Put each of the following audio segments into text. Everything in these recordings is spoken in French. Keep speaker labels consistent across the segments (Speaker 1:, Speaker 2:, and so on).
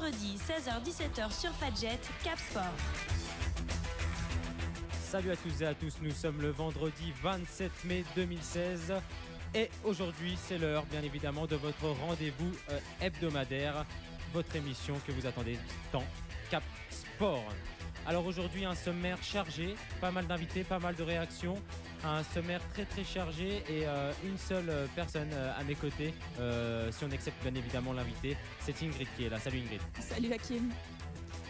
Speaker 1: vendredi 16h-17h sur Fadjet, Cap Sport.
Speaker 2: Salut à tous et à tous, nous sommes le vendredi 27 mai 2016 et aujourd'hui c'est l'heure bien évidemment de votre rendez-vous hebdomadaire, votre émission que vous attendez tant, Cap Sport. Alors aujourd'hui un sommaire chargé, pas mal d'invités, pas mal de réactions, un sommaire très très chargé et une seule personne à mes côtés, si on accepte bien évidemment l'invité, c'est Ingrid qui est là. Salut Ingrid.
Speaker 3: Salut Hakim.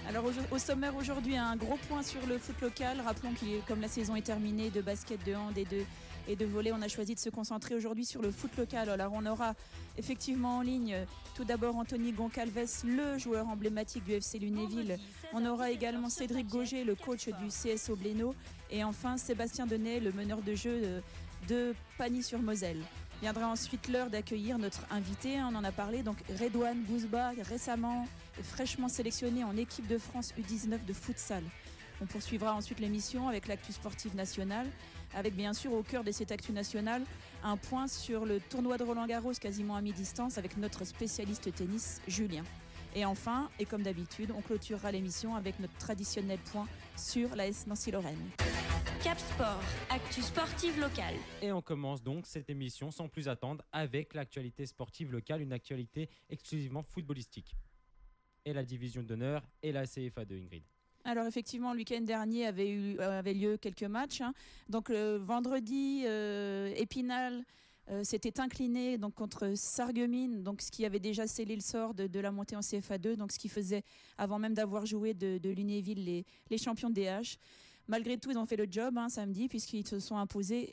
Speaker 3: Alors au sommaire aujourd'hui, un gros point sur le foot local. Rappelons que comme la saison est terminée de basket, de hand et de volley, on a choisi de se concentrer aujourd'hui sur le foot local. Alors on aura effectivement en ligne tout d'abord Anthony Goncalves, le joueur emblématique du FC Lunéville. On aura également Cédric Gauger, le coach du CSO Blénaud. Et enfin Sébastien Denay, le meneur de jeu de Pagny-sur-Moselle. Viendra ensuite l'heure d'accueillir notre invité, on en a parlé, donc Redouane Bouzba, récemment et fraîchement sélectionné en équipe de France U19 de futsal. On poursuivra ensuite l'émission avec l'actu sportive nationale, avec bien sûr au cœur de cette actu nationale, un point sur le tournoi de Roland-Garros quasiment à mi-distance avec notre spécialiste tennis, Julien. Et enfin, et comme d'habitude, on clôturera l'émission avec notre traditionnel point sur l'AS Nancy-Lorraine.
Speaker 1: Cap Sport, actu sportive locale.
Speaker 2: Et on commence donc cette émission sans plus attendre avec l'actualité sportive locale, une actualité exclusivement footballistique. Et la division d'honneur et la CFA2, Ingrid.
Speaker 3: Alors effectivement, le week-end dernier avait lieu quelques matchs. Donc le vendredi, Épinal s'était incliné donc contre Sarreguemines, donc ce qui avait déjà scellé le sort de la montée en CFA2, donc ce qui faisait avant même d'avoir joué de Lunéville les champions de DH. Malgré tout, ils ont fait le job samedi puisqu'ils se sont imposés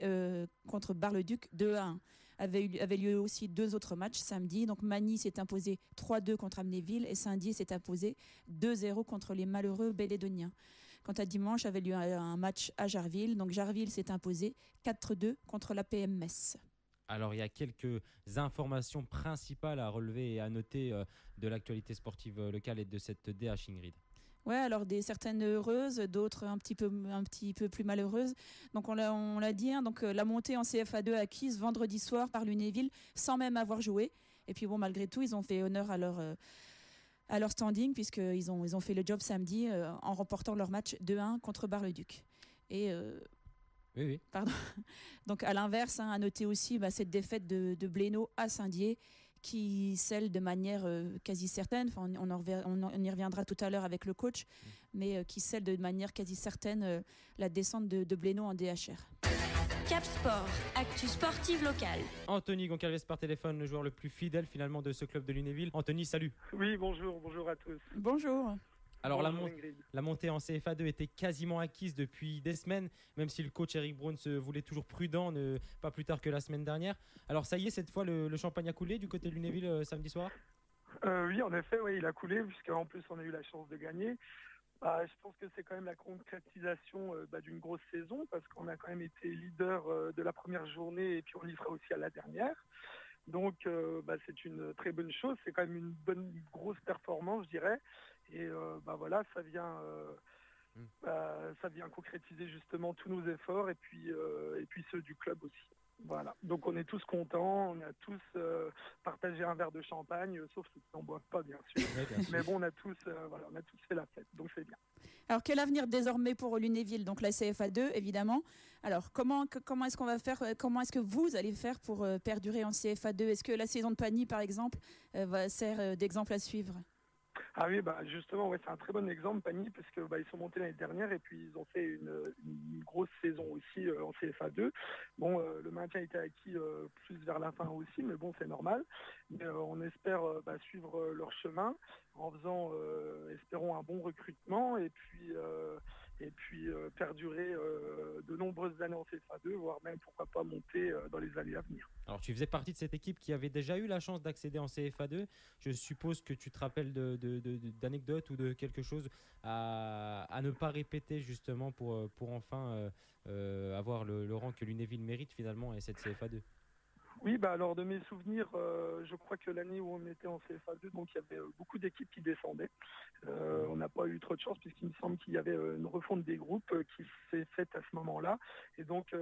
Speaker 3: contre Bar-le-Duc 2-1. Avait lieu aussi deux autres matchs samedi. Donc Magny s'est imposé 3-2 contre Amnéville et Saint-Dié s'est imposé 2-0 contre les malheureux Bélédoniens. Quant à dimanche, avait lieu un match à Jarville. Donc Jarville s'est imposé 4-2 contre l'APM Metz.
Speaker 2: Alors, il y a quelques informations principales à relever et à noter de l'actualité sportive locale et de cette DH, Ingrid.
Speaker 3: Ouais, alors certaines heureuses, d'autres un petit peu plus malheureuses. Donc on l'a dit, donc la montée en CFA2 acquise vendredi soir par Lunéville sans même avoir joué. Et puis bon, malgré tout, ils ont fait honneur à leur standing puisqu'ils ont fait le job samedi en remportant leur match 2-1 contre Bar-le-Duc. Et
Speaker 2: oui.
Speaker 3: Pardon. Donc à l'inverse, à noter aussi cette défaite de Blénaud à Saint-Dié qui scelle de manière quasi certaine, on y reviendra tout à l'heure avec le coach, mais qui scelle de manière quasi certaine la descente de Blénaud en DHR.
Speaker 1: Cap Sport, actu sportive locale.
Speaker 2: Anthony Goncalves par téléphone, le joueur le plus fidèle finalement de ce club de Lunéville. Anthony, salut.
Speaker 4: Oui, bonjour à tous.
Speaker 3: Bonjour.
Speaker 2: Alors
Speaker 4: bonjour,
Speaker 2: la montée en CFA2 était quasiment acquise depuis des semaines, même si le coach Eric Braun se voulait toujours prudent, pas plus tard que la semaine dernière. Alors ça y est, cette fois le champagne a coulé du côté de Lunéville samedi soir.
Speaker 4: Oui, en effet, il a coulé, puisqu'en plus on a eu la chance de gagner. Je pense que c'est quand même la concrétisation d'une grosse saison, parce qu'on a quand même été leader de la première journée et puis on y sera aussi à la dernière. Donc c'est une très bonne chose, c'est quand même une grosse performance, je dirais. Et voilà, ça vient concrétiser justement tous nos efforts et puis ceux du club aussi. Voilà. Donc on est tous contents, on a tous partagé un verre de champagne, sauf ceux qui n'en boivent pas bien sûr.
Speaker 2: Ouais, bien sûr.
Speaker 4: Mais bon, on a tous fait la fête, donc c'est bien.
Speaker 3: Alors quel avenir désormais pour Lunéville, donc la CFA2 évidemment. Alors comment est-ce qu'on va faire, comment est-ce que vous allez faire pour perdurer en CFA2? Est-ce que la saison de Pagny par exemple sert d'exemple à suivre?
Speaker 4: Ah oui, justement, c'est un très bon exemple, Pagny, parce que ils sont montés l'année dernière et puis ils ont fait une grosse saison aussi en CFA2. Bon, le maintien a été acquis plus vers la fin aussi, mais bon, c'est normal. Mais on espère suivre leur chemin en faisant, espérons, un bon recrutement et puis perdurer de nombreuses années en CFA2, voire même pourquoi pas monter dans les années à venir.
Speaker 2: Alors tu faisais partie de cette équipe qui avait déjà eu la chance d'accéder en CFA2. Je suppose que tu te rappelles d'anecdotes ou de quelque chose à ne pas répéter justement pour enfin avoir le rang que Lunéville mérite finalement et cette CFA2.
Speaker 4: Oui, alors de mes souvenirs, je crois que l'année où on était en CFA2, donc il y avait beaucoup d'équipes qui descendaient. On n'a pas eu trop de chance puisqu'il me semble qu'il y avait une refonte des groupes qui s'est faite à ce moment-là. Et donc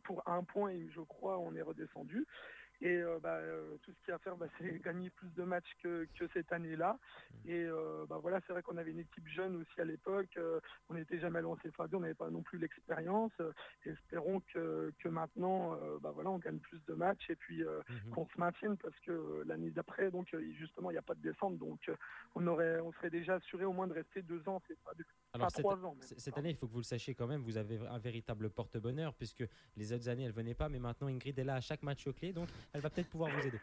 Speaker 4: pour un point, je crois, on est redescendu. Et tout ce qu'il y a à faire, c'est gagner plus de matchs que cette année-là. Et voilà, c'est vrai qu'on avait une équipe jeune aussi à l'époque. On n'était jamais allé en CFA2, on n'avait pas non plus l'expérience. Espérons que maintenant, voilà, on gagne plus de matchs et puis qu'on se maintienne parce que l'année d'après, donc justement, il n'y a pas de descente. Donc on serait déjà assuré au moins de rester 2 ans, CFA2.
Speaker 2: Alors,
Speaker 4: Pas 3 ans. Même.
Speaker 2: Cette année, il faut que vous le sachiez quand même, vous avez un véritable porte-bonheur puisque les autres années, elle ne venait pas, mais maintenant Ingrid est là à chaque match clé, donc elle va peut-être pouvoir vous aider.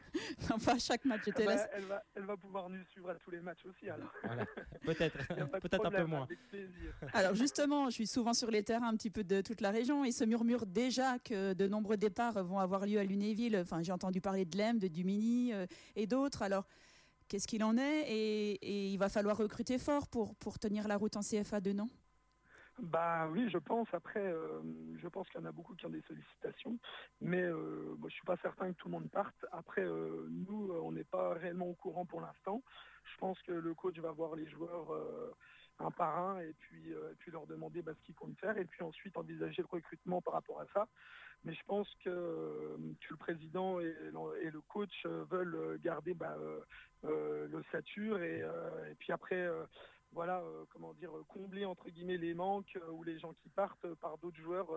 Speaker 3: Non, pas à chaque match, j'étais là.
Speaker 4: Elle va pouvoir nous suivre à tous les matchs aussi. Alors.
Speaker 2: Voilà. Peut-être un peu moins.
Speaker 4: Avec plaisir.
Speaker 3: Alors justement, je suis souvent sur les terrains un petit peu de toute la région. Il se murmure déjà que de nombreux départs vont avoir lieu à Lunéville. Enfin, j'ai entendu parler de Lem, de Dumini et d'autres. Alors, qu'est-ce qu'il en est et il va falloir recruter fort pour tenir la route en CFA2, non ?
Speaker 4: Oui, je pense. Après, je pense qu'il y en a beaucoup qui ont des sollicitations, mais je suis pas certain que tout le monde parte. Après, nous, on n'est pas réellement au courant pour l'instant. Je pense que le coach va voir les joueurs un par un et puis leur demander ce qu'ils comptent faire et puis ensuite envisager le recrutement par rapport à ça. Mais je pense que le président et le coach veulent garder l'ossature et puis après combler entre guillemets les manques ou les gens qui partent par d'autres joueurs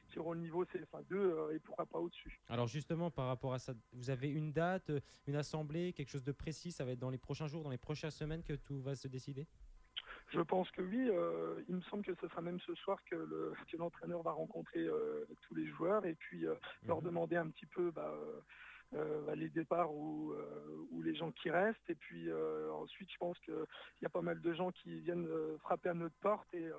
Speaker 4: qui auront le niveau CFA2 et pourquoi pas au-dessus.
Speaker 2: Alors justement, par rapport à ça, vous avez une date, une assemblée, quelque chose de précis? Ça va être dans les prochains jours, dans les prochaines semaines que tout va se décider?
Speaker 4: Je pense que oui. Il me semble que ce sera même ce soir que l'entraîneur va rencontrer tous les joueurs et puis leur demander un petit peu les départs ou les gens qui restent. Et puis ensuite, je pense qu'il y a pas mal de gens qui viennent frapper à notre porte et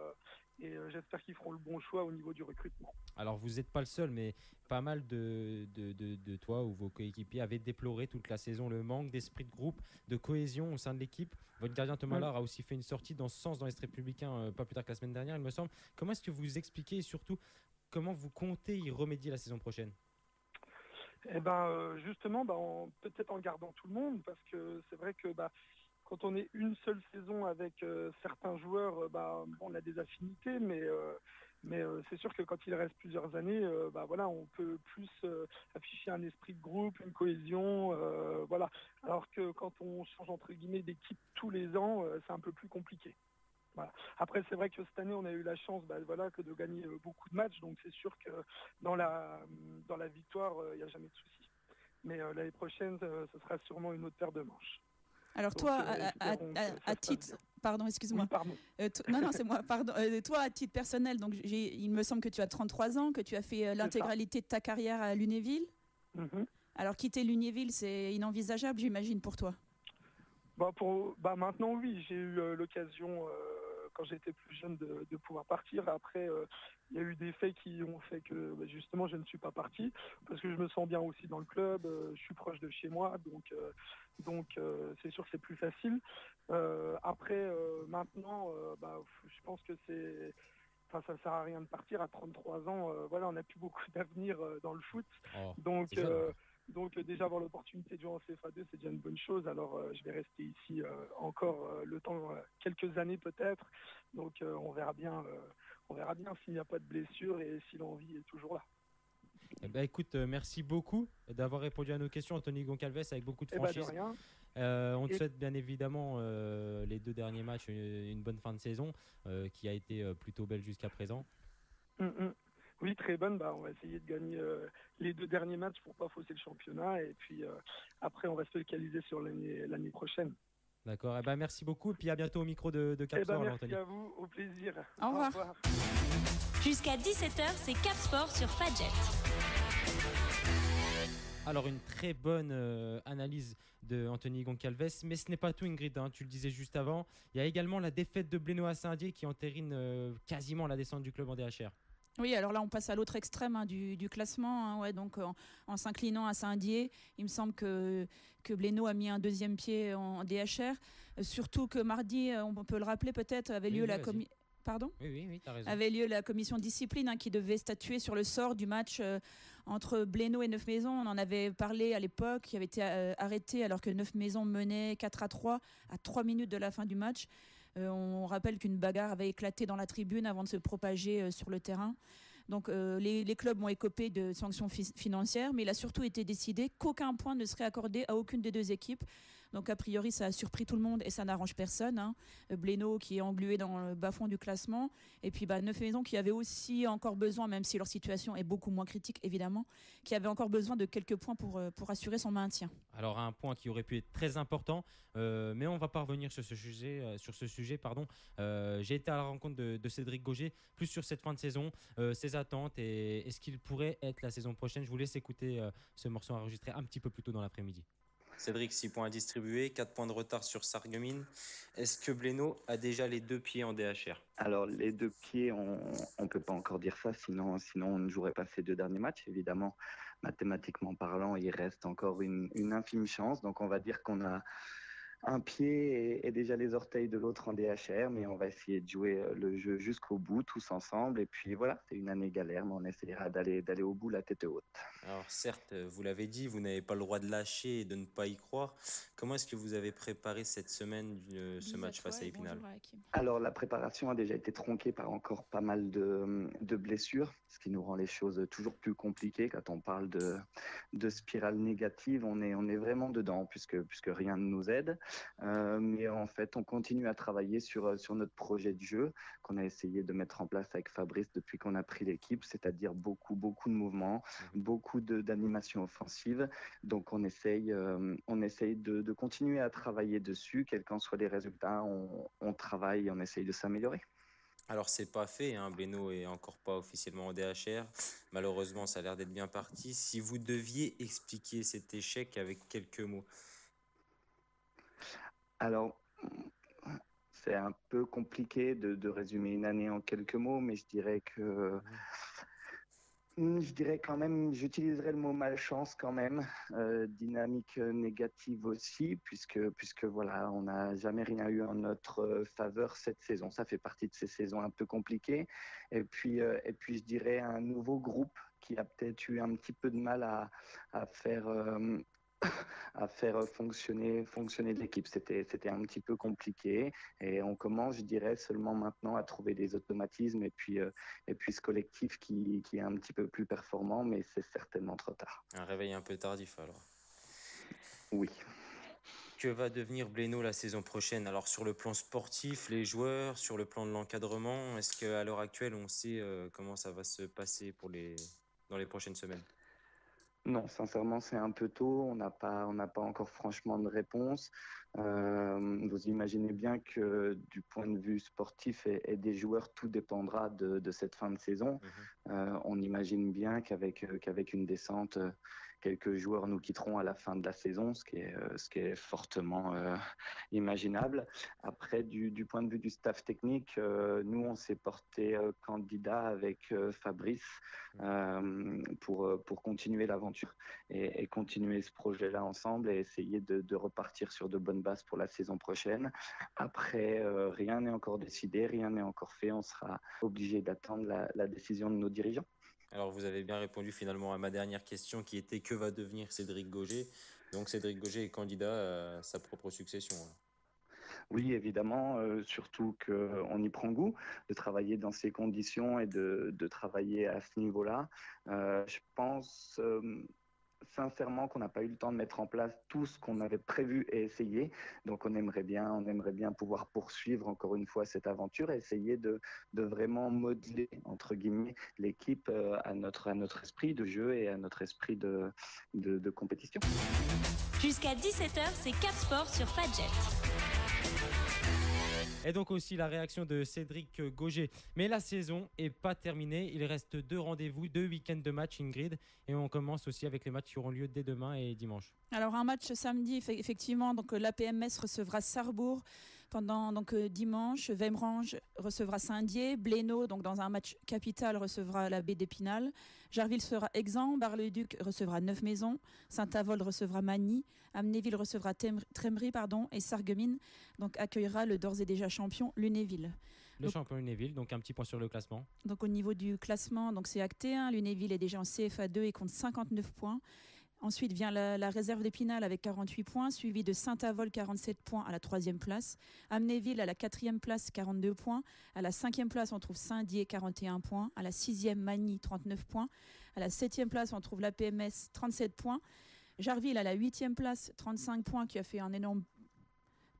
Speaker 4: j'espère qu'ils feront le bon choix au niveau du recrutement. Alors
Speaker 2: vous n'êtes pas le seul, mais pas mal de toi ou vos coéquipiers avaient déploré toute la saison le manque d'esprit de groupe, de cohésion au sein de l'équipe. Votre gardien Thomas Lahr a aussi fait une sortie dans ce sens dans l'Est républicain pas plus tard que la semaine dernière, il me semble. Comment est-ce que vous expliquez et surtout comment vous comptez y remédier la saison prochaine?
Speaker 4: Justement, peut-être en gardant tout le monde, parce que c'est vrai que quand on est une seule saison avec certains joueurs, on a des affinités, mais c'est sûr que quand il reste plusieurs années, on peut plus afficher un esprit de groupe, une cohésion, voilà. Alors que quand on change entre guillemets d'équipe tous les ans, c'est un peu plus compliqué. Voilà. Après, c'est vrai que cette année, on a eu la chance que de gagner beaucoup de matchs, donc c'est sûr que dans la victoire, il n'y a jamais de souci. Mais l'année prochaine, ce sera sûrement une autre paire de manches.
Speaker 3: Alors donc, toi, à titre... Pardon, excuse-moi.
Speaker 4: Oui, pardon.
Speaker 3: Non, c'est moi, pardon. Toi, à titre personnel, donc, il me semble que tu as 33 ans, que tu as fait l'intégralité de ta carrière à Lunéville. Mm-hmm. Alors, quitter Lunéville, c'est inenvisageable, j'imagine, pour toi.
Speaker 4: Maintenant, oui, j'ai eu l'occasion, quand j'étais plus jeune, de pouvoir partir. Après, il y a eu des faits qui ont fait que, justement, je ne suis pas parti, parce que je me sens bien aussi dans le club, je suis proche de chez moi, donc c'est sûr que c'est plus facile. Après, maintenant, je pense que ça sert à rien de partir à 33 ans. On n'a plus beaucoup d'avenir dans le foot. Donc déjà avoir l'opportunité de jouer en CFA2, c'est déjà une bonne chose. Alors je vais rester ici encore le temps, quelques années peut-être. Donc on verra bien s'il n'y a pas de blessure et si l'envie est toujours là.
Speaker 2: Écoute, merci beaucoup d'avoir répondu à nos questions, Anthony Goncalves, avec beaucoup de franchise.
Speaker 4: De rien.
Speaker 2: On te souhaite bien évidemment les 2 derniers matchs, une bonne fin de saison qui a été plutôt belle jusqu'à présent.
Speaker 4: Oui, très bonne. On va essayer de gagner les 2 derniers matchs pour pas fausser le championnat. Et puis après, on va se focaliser sur l'année prochaine.
Speaker 2: D'accord. Merci beaucoup. Et puis à bientôt au micro de Cap Sport.
Speaker 4: Merci à vous. Au plaisir.
Speaker 3: Au revoir.
Speaker 1: Jusqu'à 17h, c'est Cap Sport sur Fadjet.
Speaker 2: Alors une très bonne analyse de Anthony Goncalves, mais ce n'est pas tout, Ingrid, tu le disais juste avant. Il y a également la défaite de Blénaud à Saint-Dié qui entérine quasiment la descente du club en DHR.
Speaker 3: Oui, alors là, on passe à l'autre extrême du classement. Donc, en s'inclinant à Saint-Dié, il me semble que Blénaud a mis un 2e pied en DHR. Surtout que mardi, on peut le rappeler peut-être, avait lieu Pardon ?
Speaker 2: Oui, t'as raison.
Speaker 3: Avait lieu la commission discipline qui devait statuer sur le sort du match entre Blénaud et Neuf-Maisons. On en avait parlé à l'époque, qui avait été arrêté alors que Neuf-Maisons menait 4-3 à 3 minutes de la fin du match. On rappelle qu'une bagarre avait éclaté dans la tribune avant de se propager sur le terrain. Donc les clubs ont écopé de sanctions financières, mais il a surtout été décidé qu'aucun point ne serait accordé à aucune des deux équipes. Donc a priori, ça a surpris tout le monde et ça n'arrange personne, hein. Blénaud qui est englué dans le bas-fond du classement, et puis Neuf-Maisons qui avait aussi encore besoin, même si leur situation est beaucoup moins critique évidemment, qui avait encore besoin de quelques points pour assurer son maintien.
Speaker 2: Alors un point qui aurait pu être très important, mais on va pas revenir sur ce sujet. J'ai été à la rencontre de Cédric Gauger, plus sur cette fin de saison, ses attentes et ce qu'il pourrait être la saison prochaine. Je vous laisse écouter ce morceau enregistré un petit peu plus tôt dans l'après-midi.
Speaker 5: Cédric, 6 points à distribuer, 4 points de retard sur Sarreguemines. Est-ce que Blénaud a déjà les 2 pieds en DHR ?
Speaker 6: Alors, les 2 pieds, on ne peut pas encore dire ça, sinon on ne jouerait pas ces 2 derniers matchs. Évidemment, mathématiquement parlant, il reste encore une infime chance. Donc, on va dire qu'on a un pied et déjà les orteils de l'autre en DHR, mais on va essayer de jouer le jeu jusqu'au bout, tous ensemble. Et puis voilà, c'est une année galère, mais on essaiera d'aller au bout la tête haute.
Speaker 5: Alors certes, vous l'avez dit, vous n'avez pas le droit de lâcher et de ne pas y croire. Comment est-ce que vous avez préparé cette semaine ce match face à Épinal ?
Speaker 6: Alors la préparation a déjà été tronquée par encore pas mal de blessures, ce qui nous rend les choses toujours plus compliquées. Quand on parle de spirale négative, on est vraiment dedans, puisque rien ne nous aide. Mais en fait, on continue à travailler sur notre projet de jeu qu'on a essayé de mettre en place avec Fabrice depuis qu'on a pris l'équipe, c'est-à-dire beaucoup de mouvements, beaucoup d'animation offensive. Donc on essaye de continuer à travailler dessus, quels qu'en soient les résultats, on travaille, on essaye de s'améliorer.
Speaker 5: Alors c'est pas fait, hein. Blénaud est encore pas officiellement en DHR. Malheureusement, ça a l'air d'être bien parti. Si vous deviez expliquer cet échec avec quelques mots.
Speaker 6: Alors, c'est un peu compliqué de résumer une année en quelques mots, mais je dirais quand même, j'utiliserais le mot malchance quand même, dynamique négative aussi, puisque voilà, on n'a jamais rien eu en notre faveur cette saison. Ça fait partie de ces saisons un peu compliquées. Et puis je dirais un nouveau groupe qui a peut-être eu un petit peu de mal à faire fonctionner l'équipe. C'était un petit peu compliqué et on commence, je dirais, seulement maintenant à trouver des automatismes et puis ce collectif qui est un petit peu plus performant, mais c'est certainement trop tard.
Speaker 5: Un réveil un peu tardif alors.
Speaker 6: Oui.
Speaker 5: Que va devenir Blénaud la saison prochaine ? Alors sur le plan sportif, les joueurs, sur le plan de l'encadrement, est-ce qu'à l'heure actuelle on sait comment ça va se passer dans les prochaines semaines ?
Speaker 6: Non, sincèrement, c'est un peu tôt. On n'a pas encore franchement de réponse. Vous imaginez bien que du point de vue sportif et des joueurs, tout dépendra de cette fin de saison. On imagine bien qu'avec une descente, quelques joueurs nous quitteront à la fin de la saison, ce qui est fortement imaginable. Après, du point de vue du staff technique, nous, on s'est porté candidat avec Fabrice pour continuer l'aventure et continuer ce projet-là ensemble et essayer de repartir sur de bonnes bases pour la saison prochaine. Après, rien n'est encore décidé, rien n'est encore fait. On sera obligé d'attendre la décision de nos dirigeants.
Speaker 5: Alors, vous avez bien répondu finalement à ma dernière question qui était que va devenir Cédric Gauger ? Donc, Cédric Gauger est candidat à sa propre succession.
Speaker 6: Oui, évidemment, surtout qu'on y prend goût de travailler dans ces conditions et de travailler à ce niveau-là. Je pense sincèrement qu'on n'a pas eu le temps de mettre en place tout ce qu'on avait prévu et essayé. Donc on aimerait bien pouvoir poursuivre encore une fois cette aventure et essayer de vraiment modeler, entre guillemets, l'équipe à notre esprit de jeu et à notre esprit de compétition.
Speaker 1: Jusqu'à 17h, c'est Cap Sport sur Fadjet.
Speaker 2: Et donc aussi la réaction de Cédric Gauger. Mais la saison n'est pas terminée. Il reste 2 rendez-vous, 2 week-ends de match, Ingrid. Et on commence aussi avec les matchs qui auront lieu dès demain et dimanche.
Speaker 3: Alors un match samedi, effectivement. Donc l'APMS recevra Sarrebourg. Pendant dimanche, Wemrange recevra Saint-Dié. Blénaud, donc dans un match capital, recevra la baie d'Épinal. Jarville sera Exempt. Bar-le-Duc recevra Neuf-Maisons. Saint-Avold recevra Magny. Amnéville recevra Trémery, et Sarreguemines donc accueillera le d'ores et déjà champion Lunéville.
Speaker 2: Champion Lunéville, donc un petit point sur le classement.
Speaker 3: Donc au niveau du classement, donc c'est acté. Lunéville est déjà en CFA2 et compte 59 points. Ensuite vient la réserve d'Épinal avec 48 points, suivi de Saint-Avold 47 points à la 3e place. Amnéville à la 4e place 42 points. À la 5e place on trouve Saint-Dié 41 points. À la 6e Magny 39 points. À la 7e place on trouve la PMS 37 points. Jarville à la 8e place 35 points qui a fait un énorme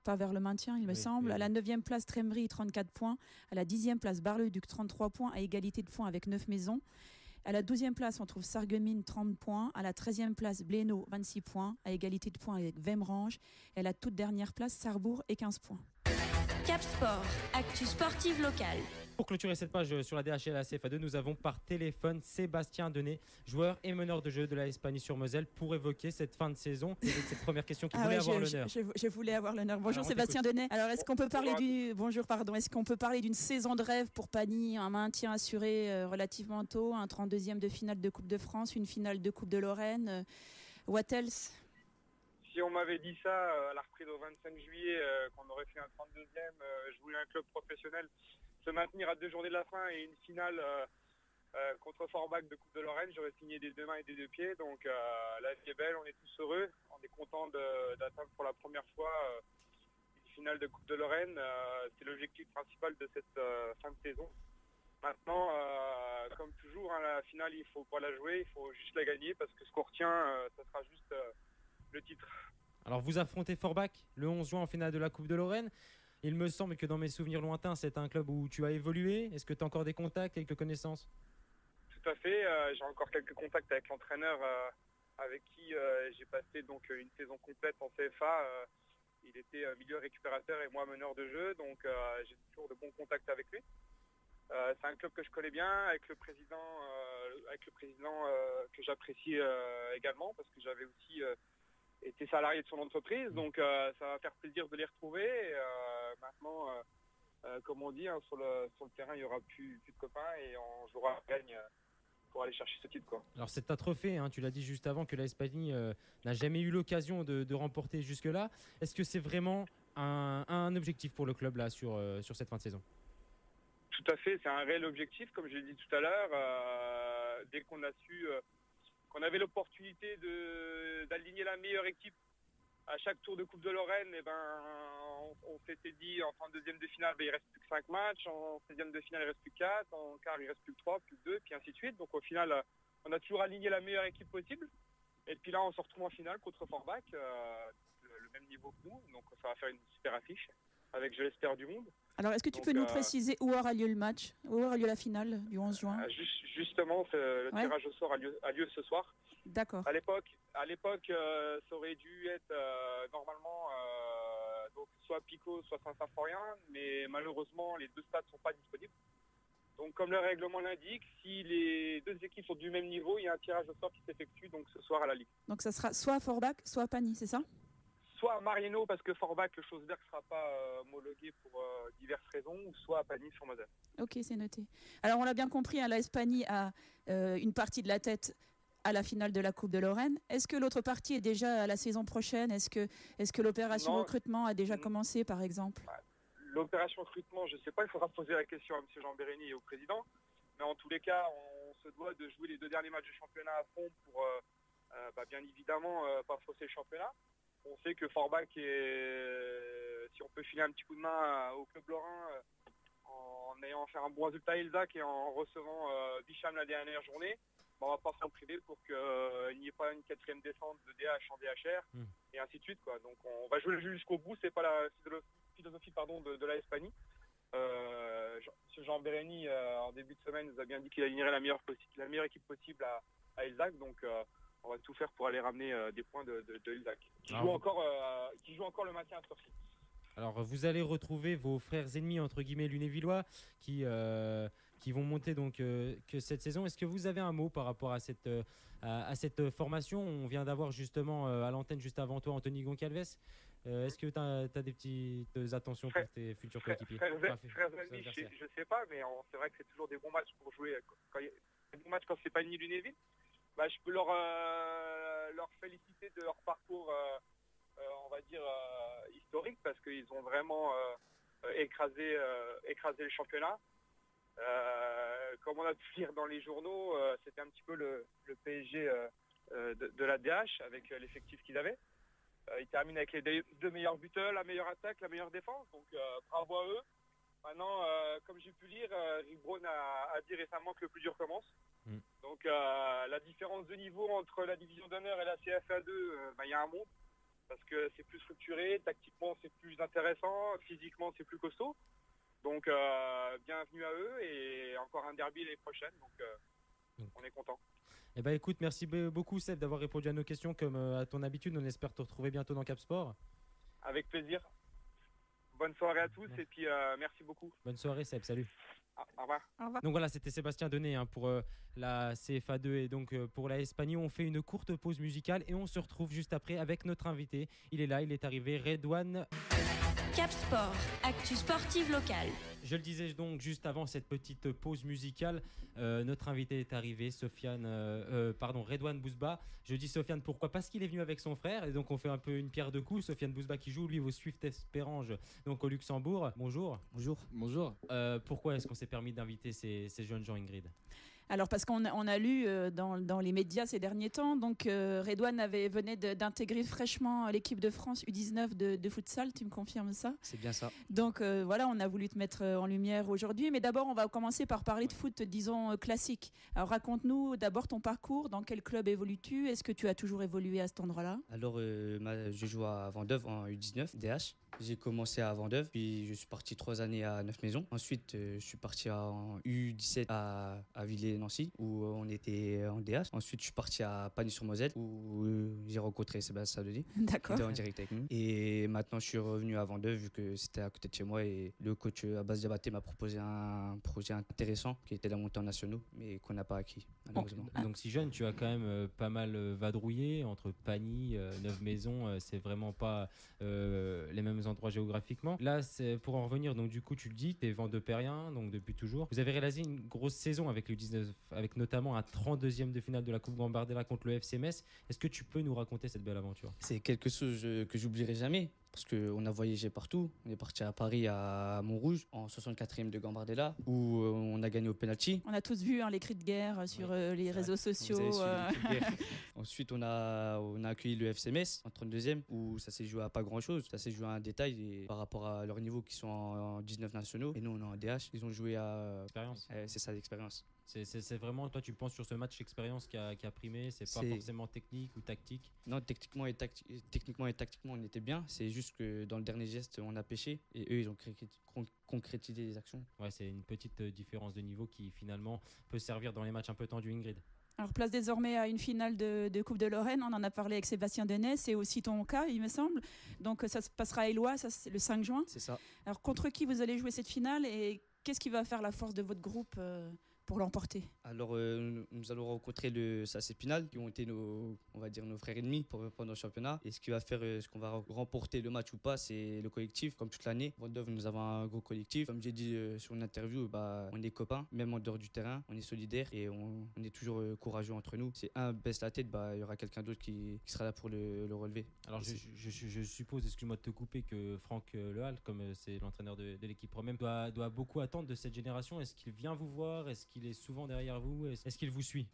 Speaker 3: pas vers le maintien il me semble.
Speaker 2: Oui.
Speaker 3: À la 9e place Trémery 34 points. À la 10e place Bar-le-Duc 33 points à égalité de points avec 9 maisons. À la 12e place, on trouve Sarreguemines, 30 points. À la 13e place, Blénaud, 26 points, à égalité de points avec Vemrange. Et à la toute dernière place, Sarrebourg, et 15 points.
Speaker 1: Cap Sport, actu sportive locale.
Speaker 2: Pour clôturer cette page sur la DHL à CFA2, nous avons par téléphone Sébastien Denet, joueur et meneur de jeu de la Hispanie-sur-Moselle, pour évoquer cette fin de saison et cette première question qui voulait avoir l'honneur.
Speaker 3: Je voulais avoir l'honneur. Bonjour
Speaker 2: Alors,
Speaker 3: Sébastien Denet. Alors est-ce qu'on peut parler d'une saison de rêve pour Pagny, un maintien assuré relativement tôt, un 32e de finale de Coupe de France, une finale de Coupe de Lorraine, what else?
Speaker 7: Si on m'avait dit ça à la reprise au 25 juillet, qu'on aurait fait un 32e, je voulais un club professionnel se maintenir à 2 journées de la fin et une finale contre Forbach de Coupe de Lorraine, j'aurais signé des 2 mains et des 2 pieds. Donc la vie est belle, on est tous heureux, on est content d'atteindre pour la première fois une finale de Coupe de Lorraine. C'est l'objectif principal de cette fin de saison. Maintenant, comme toujours, la finale, il ne faut pas la jouer, il faut juste la gagner parce que ce qu'on retient, ça sera juste le titre.
Speaker 2: Alors vous affrontez Forbach le 11 juin en finale de la Coupe de Lorraine. Il me semble que dans mes souvenirs lointains, c'est un club où tu as évolué. Est-ce que tu as encore des contacts, quelques connaissances?
Speaker 7: Tout à fait, j'ai encore quelques contacts avec l'entraîneur avec qui j'ai passé donc une saison complète en CFA. Il était milieu récupérateur et moi meneur de jeu, donc j'ai toujours de bons contacts avec lui. C'est un club que je connais bien, avec le président que j'apprécie également parce que j'avais aussi été salarié de son entreprise, donc ça va faire plaisir de les retrouver. Maintenant, comme on dit, sur le terrain, il n'y aura plus de copains et on jouera à gagne pour aller chercher ce titre, quoi.
Speaker 2: Alors c'est un trophée, tu l'as dit juste avant, que la Hispanie n'a jamais eu l'occasion de remporter jusque-là. Est-ce que c'est vraiment un objectif pour le club là sur cette fin de saison?
Speaker 7: Tout à fait, c'est un réel objectif, comme je l'ai dit tout à l'heure. Dès qu'on a su qu'on avait l'opportunité d'aligner la meilleure équipe à chaque tour de Coupe de Lorraine, on s'était dit en 32e de finale, il ne reste plus que 5 matchs, en 16e de finale, il ne reste plus que 4, en quart, il ne reste plus que 3, plus que 2, puis ainsi de suite. Donc au final, on a toujours aligné la meilleure équipe possible. Et puis là, on se retrouve en finale contre Forbach, le même niveau que nous. Donc ça va faire une super affiche, avec, je l'espère, du monde.
Speaker 3: Alors, est-ce que tu peux nous préciser où aura lieu le match, où aura lieu la finale du 11 juin?
Speaker 7: Justement, le tirage au sort a lieu ce soir.
Speaker 3: D'accord.
Speaker 7: À l'époque, ça aurait dû être normalement donc soit Pico, soit Saint-Symphorien, mais malheureusement, les 2 stades ne sont pas disponibles. Donc, comme le règlement l'indique, si les 2 équipes sont du même niveau, il y a un tirage au sort qui s'effectue donc ce soir à la Ligue.
Speaker 3: Donc, ça sera soit à Forbach, soit à Pagny, c'est ça?
Speaker 7: Soit à Marieno, parce que Forbach, le Chausberg ne sera pas homologué pour diverses raisons, ou soit à Pagny-sur-Moselle.
Speaker 3: Ok, c'est noté. Alors, on l'a bien compris, la Hispanie a une partie de la tête à la finale de la Coupe de Lorraine. Est-ce que l'autre partie est déjà à la saison prochaine? Est-ce que l'opération recrutement a déjà commencé, par exemple?
Speaker 7: L'opération recrutement, je ne sais pas, il faudra poser la question à M. Jean Bérény et au président. Mais en tous les cas, on se doit de jouer les 2 derniers matchs du championnat à fond pour, bien évidemment, pas fausser le championnat. On sait que Forbach, si on peut filer un petit coup de main au club lorrain, en ayant fait un bon résultat à Ilzac et en recevant Bicham la dernière journée, on va pas s'en priver pour qu'il n'y ait pas une 4e descente de DH en DHR et ainsi de suite, quoi. Donc on va jouer le jeu jusqu'au bout, c'est pas la philosophie de la Hispanie. M. Jean Bérény en début de semaine nous a bien dit qu'il alignerait la meilleure équipe possible à Ilzac, donc on va tout faire pour aller ramener des points de Ilzac qui joue encore le maintien à ce ci.
Speaker 2: Alors vous allez retrouver vos frères ennemis entre guillemets lunévillois qui vont monter donc que cette saison. Est-ce que vous avez un mot par rapport à cette formation? On vient d'avoir justement à l'antenne juste avant toi Anthony Goncalves. Est-ce que tu as des petites attentions pour tes futurs coéquipiers?
Speaker 7: Frères ennemis, je sais pas, mais c'est vrai que c'est toujours des bons matchs pour jouer. Quand c'est pas Lunéville, je peux leur féliciter de leur parcours, on va dire, historique, parce qu'ils ont vraiment écrasé le championnat. Comme on a pu lire dans les journaux, c'était un petit peu le PSG de la DH avec l'effectif qu'ils avaient. Ils terminent avec les deux meilleurs buteurs, la meilleure attaque, la meilleure défense. Donc bravo à eux. Maintenant, comme j'ai pu lire, Rick Brown a dit récemment que le plus dur commence. Donc la différence de niveau entre la division d'honneur et la CFA2, il y a un monde. Parce que c'est plus structuré, tactiquement c'est plus intéressant, physiquement c'est plus costaud. Donc bienvenue à eux et encore un derby l'année prochaine. Donc on est content.
Speaker 2: Eh ben écoute, merci beaucoup Seb d'avoir répondu à nos questions comme à ton habitude. On espère te retrouver bientôt dans Cap Sport.
Speaker 7: Avec plaisir. Bonne soirée à tous et puis merci beaucoup.
Speaker 2: Bonne soirée Seb, salut.
Speaker 7: Au revoir.
Speaker 3: Au revoir.
Speaker 2: Donc voilà, c'était Sébastien Denet pour la CFA2 et donc pour la Espagno. On fait une courte pause musicale et on se retrouve juste après avec notre invité. Il est là, il est arrivé, Redouane.
Speaker 1: Cap Sport, actu sportive locale.
Speaker 2: Je le disais donc juste avant cette petite pause musicale, notre invité est arrivé, Redouane Bouzba. Je dis Sofiane pourquoi ? Parce qu'il est venu avec son frère et donc on fait un peu une pierre deux coups. Sofiane Bouzba qui joue lui au Swift Espérange donc au Luxembourg. Bonjour.
Speaker 8: Bonjour.
Speaker 2: Pourquoi est-ce qu'on s'est permis d'inviter ces jeunes gens, Ingrid ?
Speaker 3: Alors parce qu'on a lu dans les médias ces derniers temps, donc Redouane venait d'intégrer fraîchement l'équipe de France U19 de futsal, tu me confirmes ça ?
Speaker 8: C'est bien ça.
Speaker 3: Donc voilà, on a voulu te mettre en lumière aujourd'hui, mais d'abord on va commencer par parler de foot, disons classique. Alors raconte-nous d'abord ton parcours, dans quel club évolues-tu ? Est-ce que tu as toujours évolué à cet endroit-là ?
Speaker 8: Alors je joue à Vendeuve en U19 DH. J'ai commencé à Vendeuve, puis je suis parti 3 années à Neuf-Maisons. Ensuite, je suis parti en U17 à Villers-Nancy, où on était en DH. Ensuite, je suis parti à Pagny-sur-Moselle, où j'ai rencontré Sébastien Sadodi.
Speaker 3: D'accord.
Speaker 8: Il était en direct avec nous. Et maintenant, je suis revenu à Vendeuve, vu que c'était à côté de chez moi. Et le coach Abbas Diabaté m'a proposé un projet intéressant, qui était la montée en nationaux, mais qu'on n'a pas acquis, malheureusement.
Speaker 2: Donc si jeune, tu as quand même pas mal vadrouillé entre Pagny, Neuf-Maisons. C'est vraiment pas les mêmes endroits géographiquement. Là, c'est pour en revenir, donc du coup, tu le dis, tu es Vendeuperien, donc depuis toujours. Vous avez réalisé une grosse saison avec le 19, avec notamment un 32e de finale de la Coupe Gambardella contre le FC Metz. Est-ce que tu peux nous raconter cette belle aventure ?
Speaker 8: C'est quelque chose que j'oublierai jamais. Parce qu'on a voyagé partout. On est parti à Paris, à Montrouge, en 64e de Gambardella, où on a gagné au penalty.
Speaker 3: On a tous vu les cris de guerre sur les réseaux sociaux.
Speaker 8: Ensuite, on a accueilli le FC Metz en 32e, où ça s'est joué à pas grand-chose. Ça s'est joué à un détail par rapport à leur niveau qui sont en 19 nationaux. Et nous, on est en DH. Ils ont joué à...
Speaker 2: Expérience.
Speaker 8: C'est ça, l'expérience.
Speaker 2: C'est vraiment, toi, tu penses sur ce match expérience qui a primé, c'est pas forcément technique ou tactique ?
Speaker 8: Non, techniquement et tactiquement, on était bien. C'est juste que dans le dernier geste, on a pêché et eux, ils ont concrétisé les actions.
Speaker 2: Ouais, c'est une petite différence de niveau qui finalement peut servir dans les matchs un peu tendus, Ingrid.
Speaker 3: Alors place désormais à une finale de Coupe de Lorraine, on en a parlé avec Sébastien Denet, c'est aussi ton cas, il me semble. Donc ça se passera à Éloie, ça c'est le 5 juin.
Speaker 8: C'est ça.
Speaker 3: Alors contre qui vous allez jouer cette finale et qu'est-ce qui va faire la force de votre groupe pour l'emporter ?
Speaker 8: Alors, nous allons rencontrer le SAC Épinal, qui ont été nos frères ennemis pendant le championnat. Et ce qui va faire, ce qu'on va remporter le match ou pas, c'est le collectif, comme toute l'année. Vendeuve, nous avons un gros collectif. Comme j'ai dit sur une interview, on est copains, même en dehors du terrain. On est solidaires et on est toujours courageux entre nous. Si un baisse la tête, il y aura quelqu'un d'autre qui sera là pour le relever.
Speaker 2: Alors, je suppose, excuse-moi de te couper, que Franck Lehal, comme c'est l'entraîneur de l'équipe Pro-Même, doit beaucoup attendre de cette génération. Est-ce qu'il vient vous voir ? Est-ce qu'il est souvent derrière vous ? Est-ce qu'il vous suit ?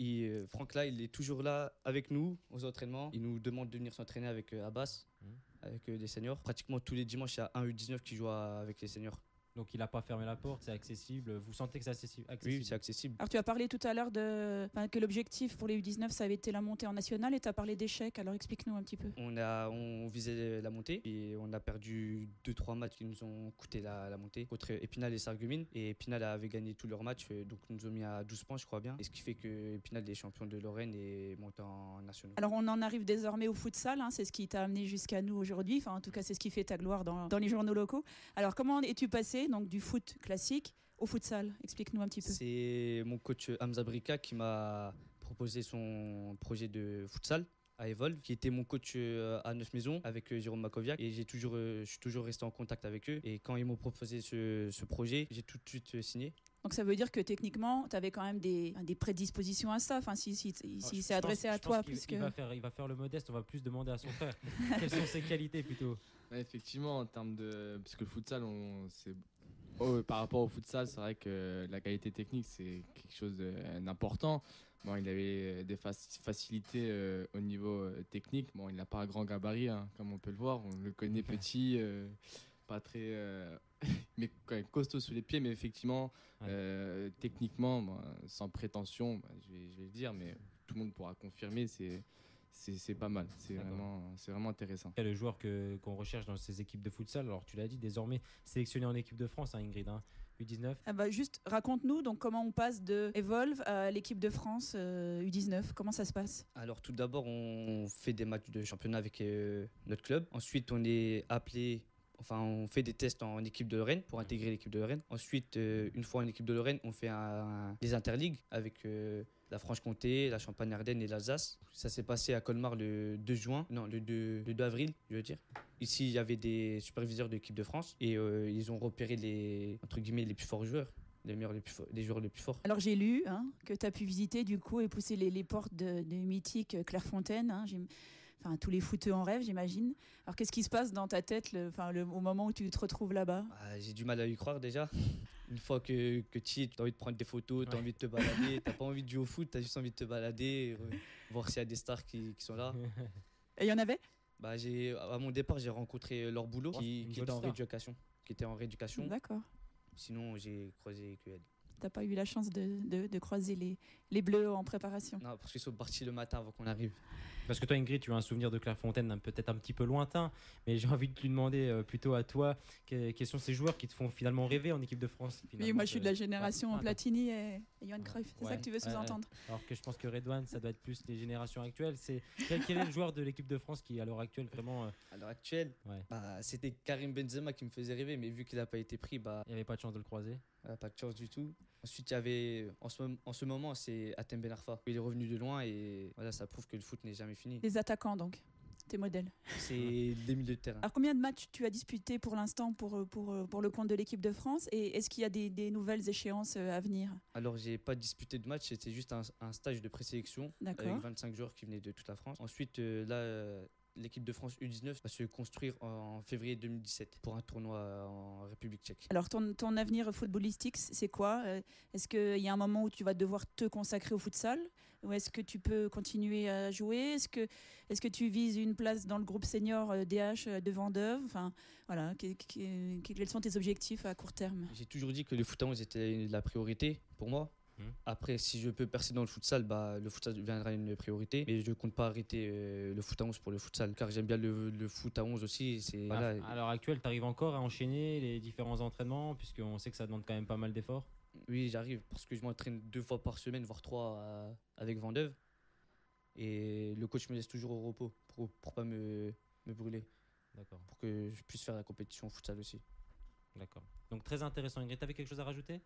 Speaker 8: Franck là, il est toujours là avec nous aux entraînements. Il nous demande de venir s'entraîner avec Abbas, avec des seniors. Pratiquement tous les dimanches, il y a un U19 qui joue avec les seniors.
Speaker 2: Donc il n'a pas fermé la porte, c'est accessible. Vous sentez que c'est accessible ?
Speaker 8: Oui, c'est accessible.
Speaker 3: Alors tu as parlé tout à l'heure que l'objectif pour les U19, ça avait été la montée en nationale et tu as parlé d'échecs. Alors explique-nous un petit peu.
Speaker 8: On visait la montée et on a perdu 2-3 matchs qui nous ont coûté la montée contre Épinal et Sarreguemines. Et Épinal avait gagné tous leurs matchs, donc nous ont mis à 12 points, je crois bien. Et ce qui fait que Épinal est champion de Lorraine et monte en national.
Speaker 3: Alors on en arrive désormais au futsal, c'est ce qui t'a amené jusqu'à nous aujourd'hui. Enfin en tout cas c'est ce qui fait ta gloire dans les journaux locaux. Alors comment es-tu passé donc du foot classique au futsal ? Explique-nous un petit peu.
Speaker 8: C'est mon coach Hamza Brika qui m'a proposé son projet de futsal à Evolve, qui était mon coach à Neuf-Maisons avec Jérôme Makoviak. Et je suis toujours resté en contact avec eux. Et quand ils m'ont proposé ce projet, j'ai tout de suite signé.
Speaker 3: Donc ça veut dire que techniquement, tu avais quand même des prédispositions à ça, si c'est adressé à toi.
Speaker 2: Il va faire le modeste, on va plus demander à son frère. Quelles sont ses qualités plutôt ?
Speaker 9: Ouais, effectivement, en termes de... Parce que le futsal, par rapport au futsal, c'est vrai que la qualité technique, c'est quelque chose d'important. Bon, il avait des facilités au niveau technique. Bon, il n'a pas un grand gabarit, hein, comme on peut le voir. On le connaît petit, pas très, mais quand même costaud sous les pieds. Mais effectivement, techniquement, bon, sans prétention, je vais le dire, mais tout le monde pourra confirmer. C'est pas mal, c'est vraiment intéressant.
Speaker 2: Le joueur qu'on recherche dans ces équipes de futsal, alors tu l'as dit, désormais sélectionné en équipe de France, hein, Ingrid, hein, U19.
Speaker 3: Ah bah juste raconte-nous donc comment on passe de Evolve à l'équipe de France U19, comment ça se passe?
Speaker 8: Alors tout d'abord, on fait des matchs de championnat avec notre club. Ensuite, on est appelé, enfin on fait des tests en équipe de Lorraine pour intégrer l'équipe de Lorraine. Ensuite, une fois en équipe de Lorraine, on fait des interligues avec la Franche-Comté, la Champagne-Ardenne et l'Alsace. Ça s'est passé à Colmar le 2 avril, je veux dire. Ici, il y avait des superviseurs de l'équipe de France et ils ont repéré les plus forts joueurs, les joueurs les plus forts.
Speaker 3: Alors j'ai lu que tu as pu visiter du coup et pousser les portes de mythique Clairefontaine. Enfin, tous les footeux en rêve, j'imagine. Alors qu'est-ce qui se passe dans ta tête au moment où tu te retrouves là-bas?
Speaker 8: J'ai du mal à y croire déjà. Une fois que tu y es, tu as envie de prendre des photos, tu as envie de te balader, tu n'as pas envie de jouer au foot, tu as juste envie de te balader, voir s'il y a des stars qui sont là.
Speaker 3: Et il y en avait?
Speaker 8: À mon départ, j'ai rencontré leur boulot qui était en rééducation.
Speaker 3: D'accord.
Speaker 8: Sinon, j'ai croisé que elle.
Speaker 3: T'as pas eu la chance de croiser les Bleus en préparation?
Speaker 8: Non, parce qu'ils sont partis le matin avant qu'on arrive.
Speaker 2: Parce que toi, Ingrid, tu as un souvenir de Clairefontaine peut-être un petit peu lointain, mais j'ai envie de lui demander plutôt à toi quels sont ces joueurs qui te font finalement rêver en équipe de France.
Speaker 3: Oui, moi je suis de la génération Platini et Johan Cruyff, c'est ça que tu veux sous-entendre?
Speaker 2: Alors que je pense que Redouane, ça doit être plus les générations actuelles. Quel est le joueur de l'équipe de France qui, à l'heure actuelle, vraiment...
Speaker 8: À l'heure actuelle, c'était Karim Benzema qui me faisait rêver, mais vu qu'il n'a pas été pris, il
Speaker 2: n'y avait pas de chance de le croiser.
Speaker 8: Pas de chance du tout. Ensuite, il y avait, en ce moment, c'est Hatem Ben Arfa. Il est revenu de loin et voilà, ça prouve que le foot n'est jamais fini.
Speaker 3: Les attaquants, donc, tes modèles.
Speaker 8: C'est des milieux de terrain.
Speaker 3: Alors, combien de matchs tu as disputé pour l'instant pour le compte de l'équipe de France? Et est-ce qu'il y a des nouvelles échéances à venir?
Speaker 8: Alors, j'ai pas disputé de match, c'était juste un stage de présélection avec 25 joueurs qui venaient de toute la France. Ensuite, l'équipe de France U19 va se construire en février 2017 pour un tournoi en République tchèque.
Speaker 3: Alors ton avenir footballistique, c'est quoi? Est-ce qu'il y a un moment où tu vas devoir te consacrer au futsal? Ou est-ce que tu peux continuer à jouer? Est-ce que tu vises une place dans le groupe senior DH de Vendeuve? Enfin, voilà, quels sont tes objectifs à court terme?
Speaker 8: J'ai toujours dit que le foot à 11 était la priorité pour moi. Après, si je peux percer dans le futsal, le futsal deviendra une priorité. Mais je ne compte pas arrêter le foot à 11 pour le futsal, car j'aime bien le foot à 11 aussi.
Speaker 2: À l'heure actuelle, tu arrives encore à enchaîner les différents entraînements, puisqu'on sait que ça demande quand même pas mal d'efforts?
Speaker 8: Oui, j'arrive, parce que je m'entraîne 2 fois par semaine, voire 3 avec Vendeuve. Et le coach me laisse toujours au repos, pour ne pas me brûler.
Speaker 2: D'accord.
Speaker 8: Pour que je puisse faire la compétition futsal aussi.
Speaker 2: D'accord. Donc très intéressant. Ingrid, tu avais quelque chose à rajouter?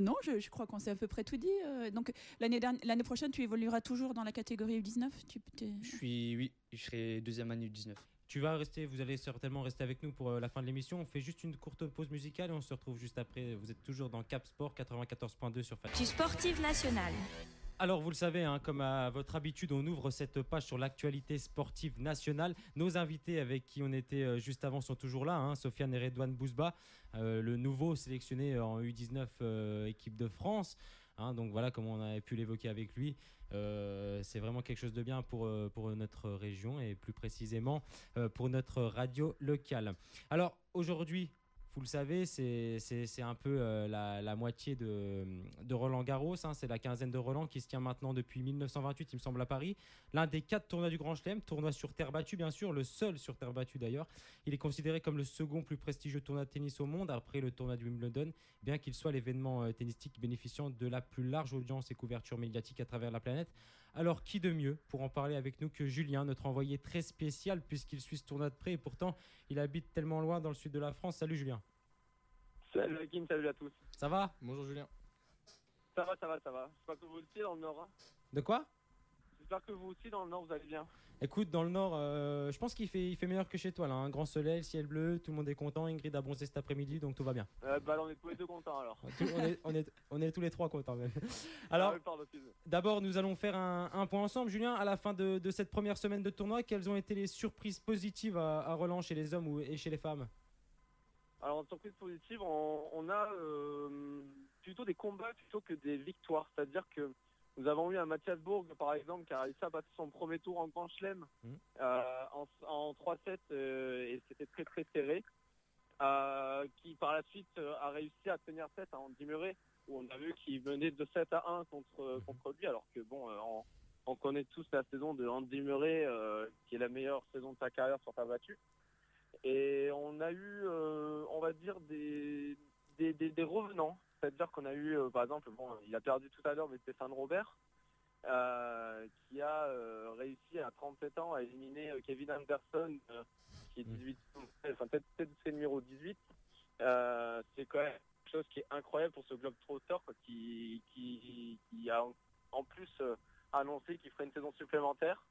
Speaker 3: Non, je crois qu'on s'est à peu près tout dit. Donc l'année prochaine, tu évolueras toujours dans la catégorie U19?
Speaker 8: Je serai deuxième année U19.
Speaker 2: Vous allez certainement rester avec nous pour la fin de l'émission. On fait juste une courte pause musicale et on se retrouve juste après. Vous êtes toujours dans Cap Sport 94.2 sur Fat.
Speaker 1: Du sportif national.
Speaker 2: Alors vous le savez, comme à votre habitude, on ouvre cette page sur l'actualité sportive nationale. Nos invités avec qui on était juste avant sont toujours là, Sofiane et Redouane Bouzba, le nouveau sélectionné en U19 équipe de France. Donc voilà, comme on avait pu l'évoquer avec lui, c'est vraiment quelque chose de bien pour notre région et plus précisément pour notre radio locale. Alors aujourd'hui, vous le savez, c'est un peu la moitié de Roland Garros. C'est la quinzaine de Roland qui se tient maintenant depuis 1928, il me semble, à Paris. L'un des 4 tournois du Grand Chelem, tournoi sur terre battue, bien sûr, le seul sur terre battue d'ailleurs. Il est considéré comme le second plus prestigieux tournoi de tennis au monde, après le tournoi de Wimbledon, bien qu'il soit l'événement tennistique bénéficiant de la plus large audience et couverture médiatique à travers la planète. Alors, qui de mieux pour en parler avec nous que Julien, notre envoyé très spécial, puisqu'il suit ce tournoi de près et pourtant, il habite tellement loin dans le sud de la France. Salut Julien.
Speaker 7: Salut Hakim, salut à tous.
Speaker 2: Ça va?
Speaker 9: Bonjour Julien.
Speaker 7: Ça va. J'espère que vous aussi dans le Nord.
Speaker 2: De quoi?
Speaker 7: J'espère que vous aussi dans le Nord, vous allez bien.
Speaker 2: Écoute, dans le Nord, je pense qu'il fait meilleur que chez toi là. Un grand soleil, ciel bleu, tout le monde est content. Ingrid a bronzé cet après-midi, donc tout va bien.
Speaker 7: Là, on est tous les deux contents alors.
Speaker 2: On est tous les trois contents même. Alors, d'abord, nous allons faire un point ensemble. Julien, à la fin de cette première semaine de tournoi, quelles ont été les surprises positives à Roland chez les hommes et chez les femmes?
Speaker 7: Alors en surprise positive, on a plutôt des combats plutôt que des victoires. C'est-à-dire que
Speaker 10: Nous avons eu un Mathias Bourg, par exemple, qui a réussi à passer son premier tour en Grand Chelem en 3-7 et c'était très très serré. Qui par la suite a réussi à tenir tête à Andy Murray, où on a vu qu'il venait de 7-1 contre lui, alors que bon, on connaît tous la saison de Andy Murray, qui est la meilleure saison de sa carrière sur terre battue. Et on a eu, on va dire, des revenants. C'est-à-dire qu'on a eu, par exemple, bon, il a perdu tout à l'heure, mais Stéphane Robert, qui a réussi à 37 ans à éliminer Kevin Anderson, qui est 18, enfin peut-être c'est le numéro 18. C'est quand même quelque chose qui est incroyable pour ce Globetrotter, quoi, qui a en plus annoncé qu'il ferait une saison supplémentaire.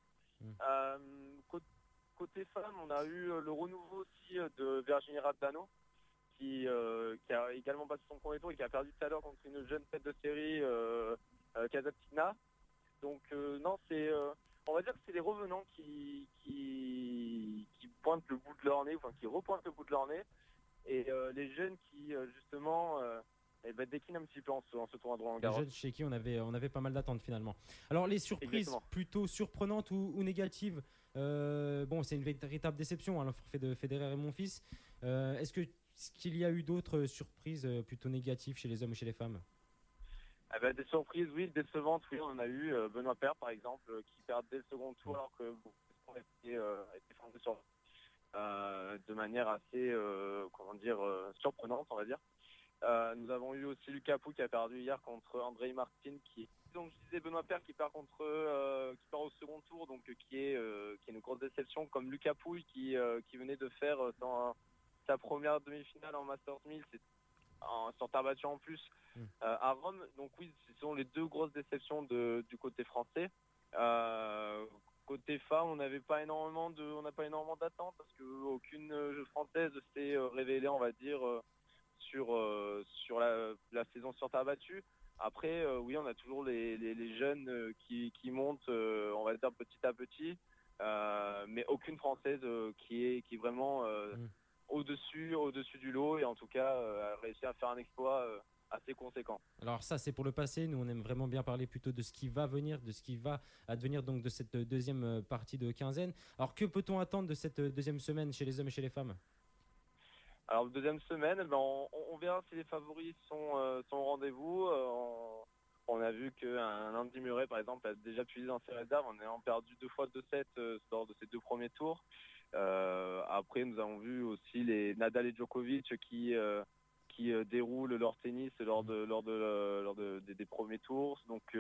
Speaker 10: Côté femmes, on a eu le renouveau aussi de Virginie Razzano, qui a également passé son premier tour et qui a perdu tout à l'heure contre une jeune tête de série, Kazatkina. Donc non, on va dire que c'est les revenants qui pointent le bout de leur nez, enfin qui repointent le bout de leur nez, et les jeunes qui justement déclinent un petit peu en ce tournoi de Roland-Garros.
Speaker 2: Les jeunes chez qui on avait pas mal d'attentes finalement. Alors les surprises plutôt surprenantes ou négatives, bon c'est une véritable déception, hein, le forfait de Federer et Monfils. Est-ce qu'il y a eu d'autres surprises plutôt négatives chez les hommes ou chez les femmes?
Speaker 10: Des surprises, oui, décevantes, oui, on en a eu. Benoît Paire, par exemple, qui perd dès le second tour, alors que bon, était fondé sur de manière assez, surprenante, on va dire. Nous avons eu aussi Lucas Pouille qui a perdu hier contre Andrei Martin, donc je disais Benoît Paire qui perd qui perd au second tour, donc qui est une grosse déception, comme Lucas Pouille qui venait de faire sa première demi-finale en Masters 1000, sur terre battue en plus, à Rome. Donc oui, ce sont les deux grosses déceptions du côté français. Côté femmes, on n'a pas énormément d'attentes, parce qu'aucune jeu française s'est révélée, on va dire, sur la saison sur terre battue. Après, oui, on a toujours les jeunes qui montent, on va dire, petit à petit, mais aucune française qui est vraiment au-dessus du lot, et en tout cas a réussi à faire un exploit assez conséquent.
Speaker 2: Alors ça c'est pour le passé, nous on aime vraiment bien parler plutôt de ce qui va venir, de ce qui va advenir donc de cette deuxième partie de quinzaine. Alors que peut-on attendre de cette deuxième semaine chez les hommes et chez les femmes?
Speaker 10: Alors deuxième semaine, on verra si les favoris sont au rendez-vous. On a vu qu'un Andy Murray par exemple a déjà puisé dans ses réserves en ayant perdu 2 fois 2-7 lors de ses 2 premiers tours. Après nous avons vu aussi les Nadal et Djokovic qui déroulent leur tennis lors des premiers tours. Donc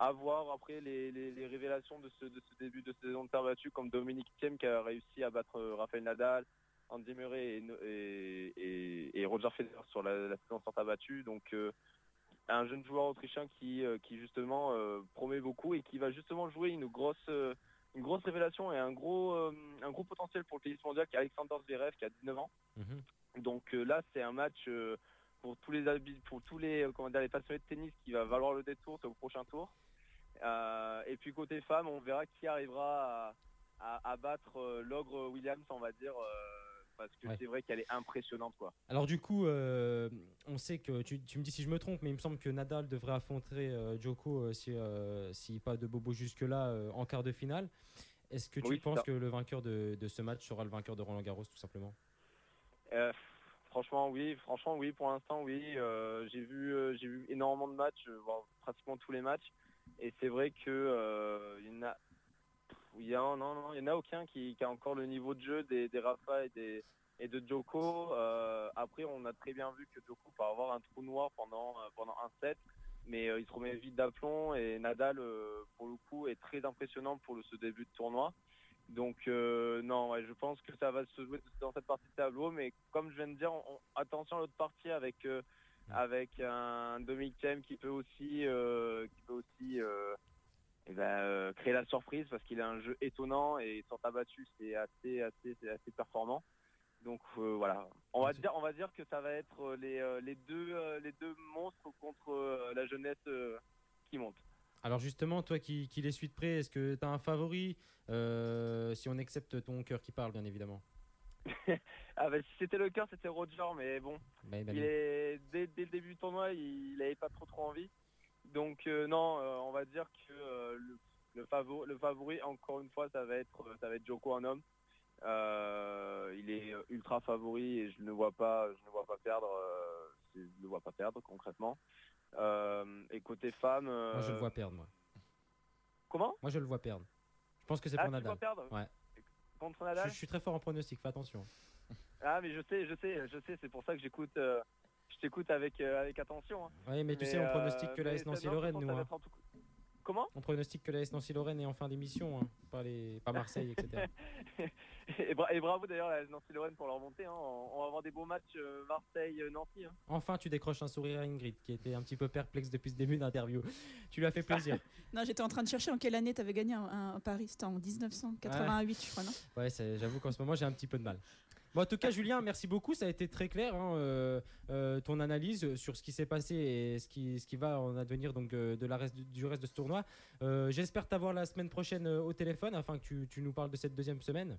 Speaker 10: à voir après les révélations de ce début de saison de terre battue, comme Dominic Thiem qui a réussi à battre Rafael Nadal, Andy Murray et Roger Federer sur la saison sur terre battue. Donc un jeune joueur autrichien qui justement promet beaucoup et qui va justement jouer une grosse révélation et un gros potentiel pour le tennis mondial, qui est Alexander Zverev, qui a 19 ans. Donc là c'est un match pour tous les les passionnés de tennis qui va valoir le détour au prochain tour. Et puis côté femmes, on verra qui arrivera à battre l'ogre Williams, on va dire, parce que c'est vrai qu'elle est impressionnante, quoi.
Speaker 2: Alors du coup, on sait que tu me dis si je me trompe, mais il me semble que Nadal devrait affronter Djoko si pas de bobo jusque-là en quart de finale. Est-ce que tu penses que le vainqueur de ce match sera le vainqueur de Roland-Garros, tout simplement?
Speaker 10: Franchement oui, pour l'instant oui. J'ai vu énormément de matchs, pratiquement tous les matchs, et c'est vrai que il y en a aucun qui a encore le niveau de jeu des Rafa et de Djoko. Après on a très bien vu que Djoko peut avoir un trou noir pendant un set, mais il se remet vite d'aplomb, et Nadal pour le coup est très impressionnant pour ce début de tournoi. Donc je pense que ça va se jouer dans cette partie de tableau, mais comme je viens de dire, attention à l'autre partie avec un Dominic Thiem qui peut aussi créer la surprise, parce qu'il a un jeu étonnant et sur terre battue c'est assez performant. Donc voilà, on va dire que ça va être les deux monstres contre la jeunesse qui monte.
Speaker 2: Alors justement, toi qui les suis de près, est-ce que tu as un favori, si on accepte ton cœur qui parle, bien évidemment?
Speaker 10: Si c'était le cœur, c'était Roger, mais bon, dès le début du tournoi, il n'avait pas trop envie. Donc non, on va dire que le favori, encore une fois, ça va être Djoko en homme. Il est ultra favori et je ne vois pas perdre. Je ne le vois pas perdre concrètement. Et côté femme,
Speaker 2: Moi, je le vois perdre, moi.
Speaker 10: Comment?
Speaker 2: Moi, je le vois perdre. Je pense que c'est
Speaker 10: Ah,
Speaker 2: pour
Speaker 10: tu le vois
Speaker 2: Nadal.
Speaker 10: perdre
Speaker 2: Ouais.
Speaker 10: Contre Nadal?
Speaker 2: Je suis très fort en pronostic, fais attention.
Speaker 10: Ah, mais je sais, c'est pour ça que je t'écoute avec attention. Hein.
Speaker 2: Oui, mais tu sais, on pronostique que la S Nancy-Lorraine, nous. Hein.
Speaker 10: Comment?
Speaker 2: On pronostique que la S Nancy-Lorraine est en fin d'émission, hein, pas Marseille, etc.
Speaker 10: et bravo d'ailleurs à Nancy-Lorraine pour leur montée. Hein. On va avoir des beaux matchs Marseille-Nancy. Hein.
Speaker 2: Enfin, tu décroches un sourire à Ingrid, qui était un petit peu perplexe depuis ce début d'interview. Tu lui as fait plaisir.
Speaker 3: Non, j'étais en train de chercher en quelle année tu avais gagné un Paris. C'était en 1988, je crois, non?
Speaker 2: Ouais, j'avoue qu'en ce moment, j'ai un petit peu de mal. Bon, en tout cas, Julien, merci beaucoup. Ça a été très clair, hein, ton analyse sur ce qui s'est passé et ce qui va en advenir donc, du reste de ce tournoi. J'espère t'avoir la semaine prochaine au téléphone afin que tu nous parles de cette deuxième semaine.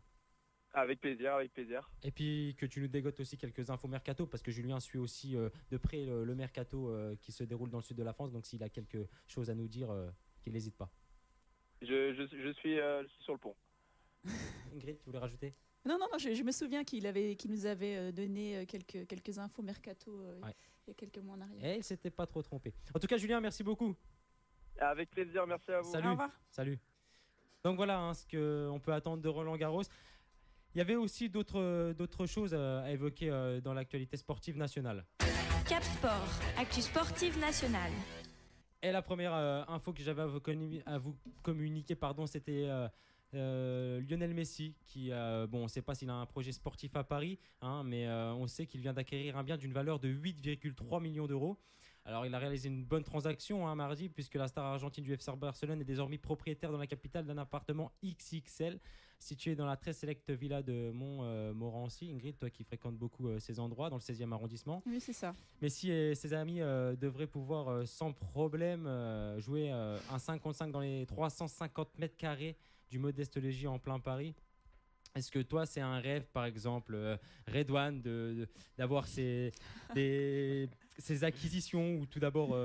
Speaker 10: Avec plaisir, avec plaisir.
Speaker 2: Et puis que tu nous dégotes aussi quelques infos mercato, parce que Julien suit aussi de près le mercato qui se déroule dans le sud de la France. Donc s'il a quelque chose à nous dire, qu'il n'hésite pas.
Speaker 10: Je suis sur le pont.
Speaker 2: Ingrid, tu voulais rajouter?
Speaker 3: Non, je me souviens qu'il nous avait donné quelques infos mercato il y a quelques mois en arrière.
Speaker 2: Et il s'était pas trop trompé. En tout cas, Julien, merci beaucoup.
Speaker 10: Avec plaisir, merci à vous.
Speaker 2: Salut.
Speaker 3: Au revoir.
Speaker 2: Salut. Donc voilà hein, ce qu'on peut attendre de Roland Garros. Il y avait aussi d'autres choses à évoquer dans l'actualité sportive nationale.
Speaker 1: Cap Sport, actu sportive nationale.
Speaker 2: Et la première info que j'avais à vous communiquer, c'était Lionel Messi qui, on ne sait pas s'il a un projet sportif à Paris, hein, mais on sait qu'il vient d'acquérir un bien d'une valeur de 8,3 millions d'euros. Alors il a réalisé une bonne transaction hein, mardi, puisque la star argentine du FC Barcelone est désormais propriétaire dans la capitale d'un appartement XXL situé dans la très sélecte villa de Montmorency. Ingrid, toi qui fréquentes beaucoup ces endroits dans le 16e arrondissement.
Speaker 3: Oui, c'est ça.
Speaker 2: Messi et ses amis devraient pouvoir sans problème jouer un 5 contre 5 dans les 350 mètres carrés du modeste logis en plein Paris. Est-ce que toi, c'est un rêve, par exemple, Redouane, d'avoir ces acquisitions ou tout d'abord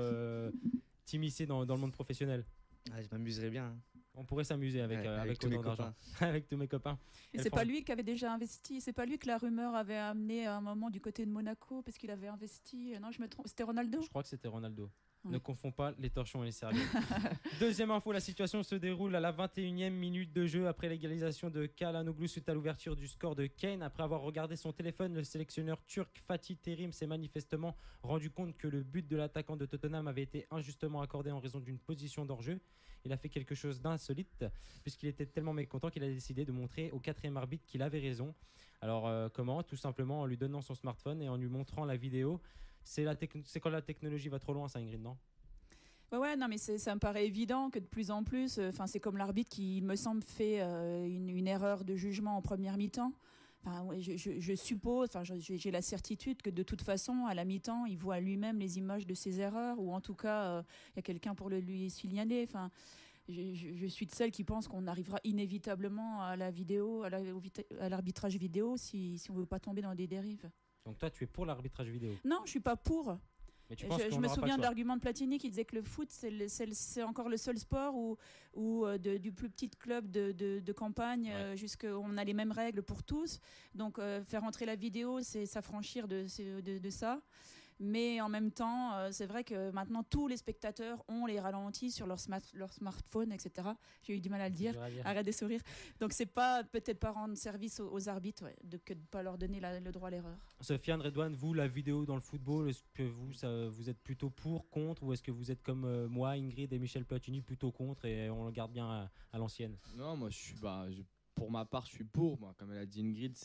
Speaker 2: t'immiscer dans le monde professionnel?
Speaker 8: Je m'amuserais bien. Hein.
Speaker 2: On pourrait s'amuser avec
Speaker 8: tous mes
Speaker 2: autant d'argent.
Speaker 8: copains.
Speaker 2: Avec tous mes copains.
Speaker 3: Et c'est pas lui qui avait déjà investi. C'est pas lui que la rumeur avait amené à un moment du côté de Monaco parce qu'il avait investi. Non, je me trompe. C'était Ronaldo?
Speaker 2: Je crois que c'était Ronaldo.
Speaker 3: Ouais.
Speaker 2: Ne confonds pas les torchons et les serviettes. Deuxième info, la situation se déroule à la 21e minute de jeu après l'égalisation de Çalhanoğlu suite à l'ouverture du score de Kane. Après avoir regardé son téléphone, le sélectionneur turc Fatih Terim s'est manifestement rendu compte que le but de l'attaquant de Tottenham avait été injustement accordé en raison d'une position d'hors-jeu. Il a fait quelque chose d'insolite puisqu'il était tellement mécontent qu'il a décidé de montrer au quatrième arbitre qu'il avait raison. Alors comment? Tout simplement en lui donnant son smartphone et en lui montrant la vidéo. C'est quand la technologie va trop loin, ça, Ingrid, non?
Speaker 3: Ouais, non, mais ça me paraît évident que de plus en plus, c'est comme l'arbitre qui, il me semble, fait une erreur de jugement en première mi-temps. Je suppose, j'ai la certitude que de toute façon, à la mi-temps, il voit lui-même les images de ses erreurs, ou en tout cas, il y a quelqu'un pour lui signaler. Je suis de celles qui pensent qu'on arrivera inévitablement à la vidéo, à l'arbitrage vidéo, si on ne veut pas tomber dans des dérives.
Speaker 2: Donc toi, tu es pour l'arbitrage vidéo?
Speaker 3: Non, je ne suis pas pour.
Speaker 2: Mais tu penses
Speaker 3: je
Speaker 2: qu'on
Speaker 3: me
Speaker 2: n'aura pas
Speaker 3: souviens
Speaker 2: le
Speaker 3: de
Speaker 2: choix?
Speaker 3: l'argument de Platini qui disait que le foot, c'est encore le seul sport où du plus petit club de campagne jusqu'à on a les mêmes règles pour tous. Donc faire entrer la vidéo, c'est s'affranchir de ça. Mais en même temps, c'est vrai que maintenant, tous les spectateurs ont les ralentis sur leur smartphone, etc. J'ai eu du mal à le dire. Arrête de sourire. Donc, c'est peut-être pas rendre service aux arbitres que de ne pas leur donner le droit à l'erreur.
Speaker 2: Sofiane, Redouane, vous, la vidéo dans le football, est-ce que vous êtes plutôt pour, contre, ou est-ce que vous êtes comme moi, Ingrid et Michel Platini, plutôt contre et on le garde bien à l'ancienne? Non, moi,
Speaker 9: pour ma part, je suis pour. Moi, comme elle a dit Ingrid,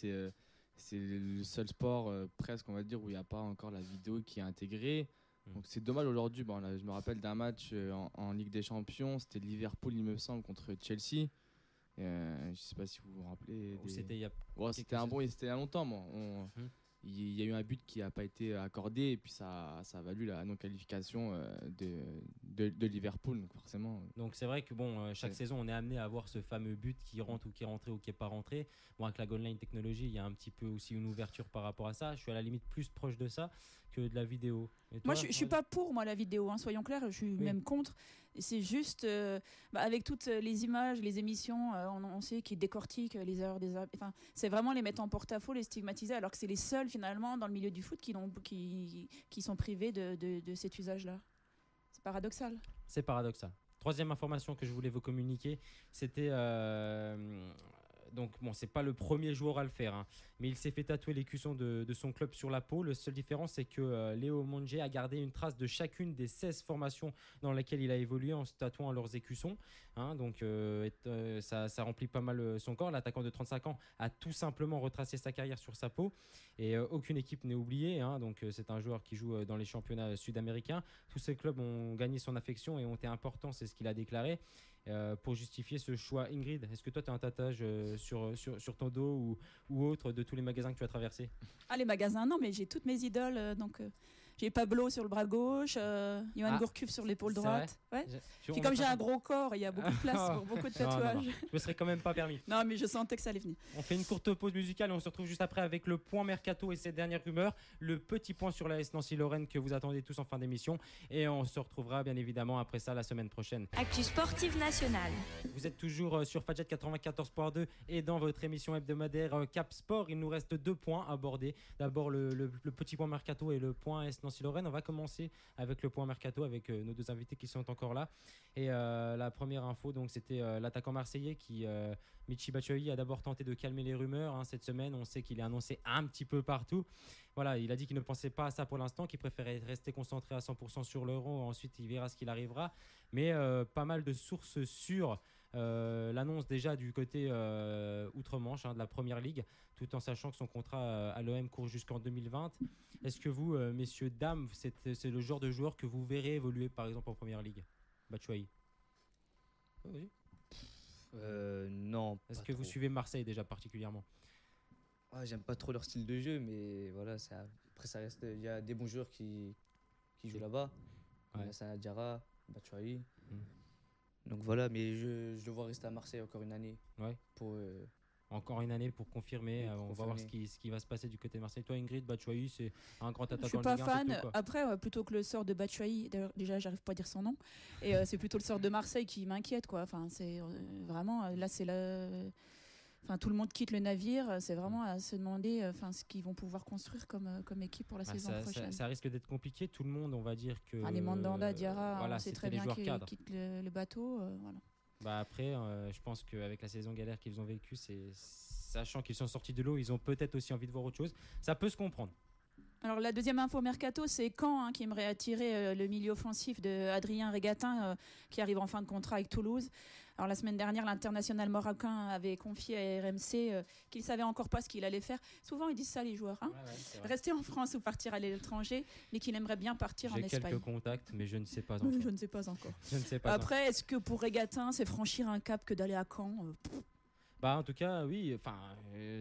Speaker 9: c'est le seul sport presque, on va dire, où il n'y a pas encore la vidéo qui est intégrée. Donc c'est dommage aujourd'hui. Je me rappelle d'un match en Ligue des Champions, c'était Liverpool, il me semble, contre Chelsea. Je ne sais pas si vous vous rappelez.
Speaker 2: C'était il y a
Speaker 9: c'était il y a longtemps. il y a eu un but qui n'a pas été accordé et puis ça a valu la non-qualification de Liverpool, donc forcément.
Speaker 2: Donc c'est vrai que chaque saison on est amené à voir ce fameux but qui rentre ou qui est rentré ou qui n'est pas rentré. Bon, avec la goal line technologie, il y a un petit peu aussi une ouverture par rapport à ça. Je suis à la limite plus proche de ça que de la vidéo. Et toi,
Speaker 3: moi, je suis pas pour la vidéo, hein, soyons clairs, je suis même contre. C'est juste, avec toutes les images, les émissions, on sait qu'ils décortiquent les erreurs des arbitres. Enfin, c'est vraiment les mettre en porte-à-faux, les stigmatiser, alors que c'est les seuls finalement dans le milieu du foot qui sont privés de cet usage-là. C'est paradoxal.
Speaker 2: C'est paradoxal. Troisième information que je voulais vous communiquer, c'était donc bon, c'est pas le premier joueur à le faire, hein, mais il s'est fait tatouer l'écusson de son club sur la peau. La seule différence, c'est que Léo Monge a gardé une trace de chacune des 16 formations dans lesquelles il a évolué en se tatouant leurs écussons. Hein, donc ça remplit pas mal son corps. L'attaquant de 35 ans a tout simplement retracé sa carrière sur sa peau. Et aucune équipe n'est oubliée. Hein, donc c'est un joueur qui joue dans les championnats sud-américains. Tous ces clubs ont gagné son affection et ont été importants, c'est ce qu'il a déclaré. Pour justifier ce choix. Ingrid, est-ce que toi tu as un tatouage sur ton dos ou autre de tous les magasins que tu as traversés?
Speaker 3: Les magasins, non, mais j'ai toutes mes idoles. J'ai Pablo sur le bras gauche, Johan Gourcuff sur l'épaule droite. Ouais. Puis comme j'ai un gros corps, il y a beaucoup de place pour beaucoup de tatouages.
Speaker 2: Non. Je me serais quand même pas permis.
Speaker 3: Non, mais je sentais que ça allait venir.
Speaker 2: On fait une courte pause musicale et on se retrouve juste après avec le point mercato et ses dernières rumeurs, le petit point sur la AS Nancy-Lorraine que vous attendez tous en fin d'émission, et on se retrouvera bien évidemment après ça la semaine prochaine.
Speaker 1: Actu sportive nationale.
Speaker 2: Vous êtes toujours sur Fadjet 94.2 et dans votre émission hebdomadaire Cap Sport. Il nous reste 2 points à aborder. D'abord le petit point mercato et le point AS Nancy-Lorraine. On va commencer avec le point mercato avec nos 2 invités qui sont encore là. Et la première info, donc, c'était l'attaquant marseillais qui, Michy Batshuayi, a d'abord tenté de calmer les rumeurs. Hein, cette semaine, on sait qu'il est annoncé un petit peu partout. Voilà, il a dit qu'il ne pensait pas à ça pour l'instant, qu'il préférait rester concentré à 100% sur l'Euro. Ensuite, il verra ce qu'il arrivera. Mais pas mal de sources sûres l'annonce déjà du côté outre-Manche, de la Première Ligue, tout en sachant que son contrat à l'OM court jusqu'en 2020. Est-ce que vous, messieurs, dames, c'est le genre de joueur que vous verrez évoluer par exemple en Première Ligue? Batshuayi.
Speaker 8: Oui. Non.
Speaker 2: Est-ce que vous suivez Marseille déjà particulièrement?
Speaker 8: J'aime pas trop leur style de jeu, mais voilà, après ça reste. Il y a des bons joueurs qui jouent là-bas. Sana Diarra, Batshuayi. Donc voilà, mais je le vois rester à Marseille encore une année.
Speaker 2: Ouais. Encore une année pour confirmer. On va voir ce qui va se passer du côté de Marseille. Toi, Ingrid, Batshuayi, c'est un grand attaquant.
Speaker 3: Je suis pas fan. Après, plutôt que le sort de Batshuayi, d'ailleurs, déjà, j'arrive pas à dire son nom. Et c'est plutôt le sort de Marseille qui m'inquiète, quoi. Enfin, c'est vraiment là, c'est Enfin, tout le monde quitte le navire. C'est vraiment à se demander ce qu'ils vont pouvoir construire comme équipe pour la saison prochaine.
Speaker 2: Ça risque d'être compliqué. Tout le monde, on va dire que.
Speaker 3: Les Mandanda, Diarra,
Speaker 2: voilà,
Speaker 3: on sait très bien qu'ils quittent le bateau. Voilà.
Speaker 2: Après, je pense qu'avec la saison galère qu'ils ont vécue, sachant qu'ils sont sortis de l'eau, ils ont peut-être aussi envie de voir autre chose. Ça peut se comprendre.
Speaker 3: Alors la deuxième info mercato, c'est Caen qui aimerait attirer le milieu offensif de Adrien Régatin qui arrive en fin de contrat avec Toulouse. Alors la semaine dernière, l'international marocain avait confié à RMC qu'il savait encore pas ce qu'il allait faire. Souvent ils disent ça les joueurs, rester en France ou partir à l'étranger, mais qu'il aimerait bien partir en Espagne.
Speaker 2: J'ai quelques contacts, mais je ne sais pas encore.
Speaker 3: Je ne sais pas encore. Après, est-ce que pour Régatin, c'est franchir un cap que d'aller à Caen?
Speaker 2: En tout cas, oui.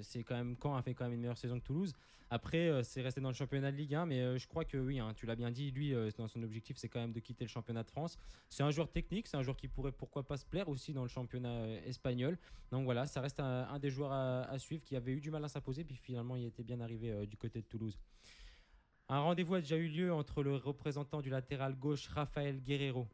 Speaker 2: C'est quand même Caen a fait quand même une meilleure saison que Toulouse. Après, c'est resté dans le championnat de Ligue 1, mais je crois que oui, tu l'as bien dit, lui, dans son objectif, c'est quand même de quitter le championnat de France. C'est un joueur technique, c'est un joueur qui pourrait pourquoi pas se plaire aussi dans le championnat espagnol. Donc voilà, ça reste un des joueurs à suivre qui avait eu du mal à s'imposer, puis finalement, il était bien arrivé du côté de Toulouse. Un rendez-vous a déjà eu lieu entre le représentant du latéral gauche, Rafael Guerreiro,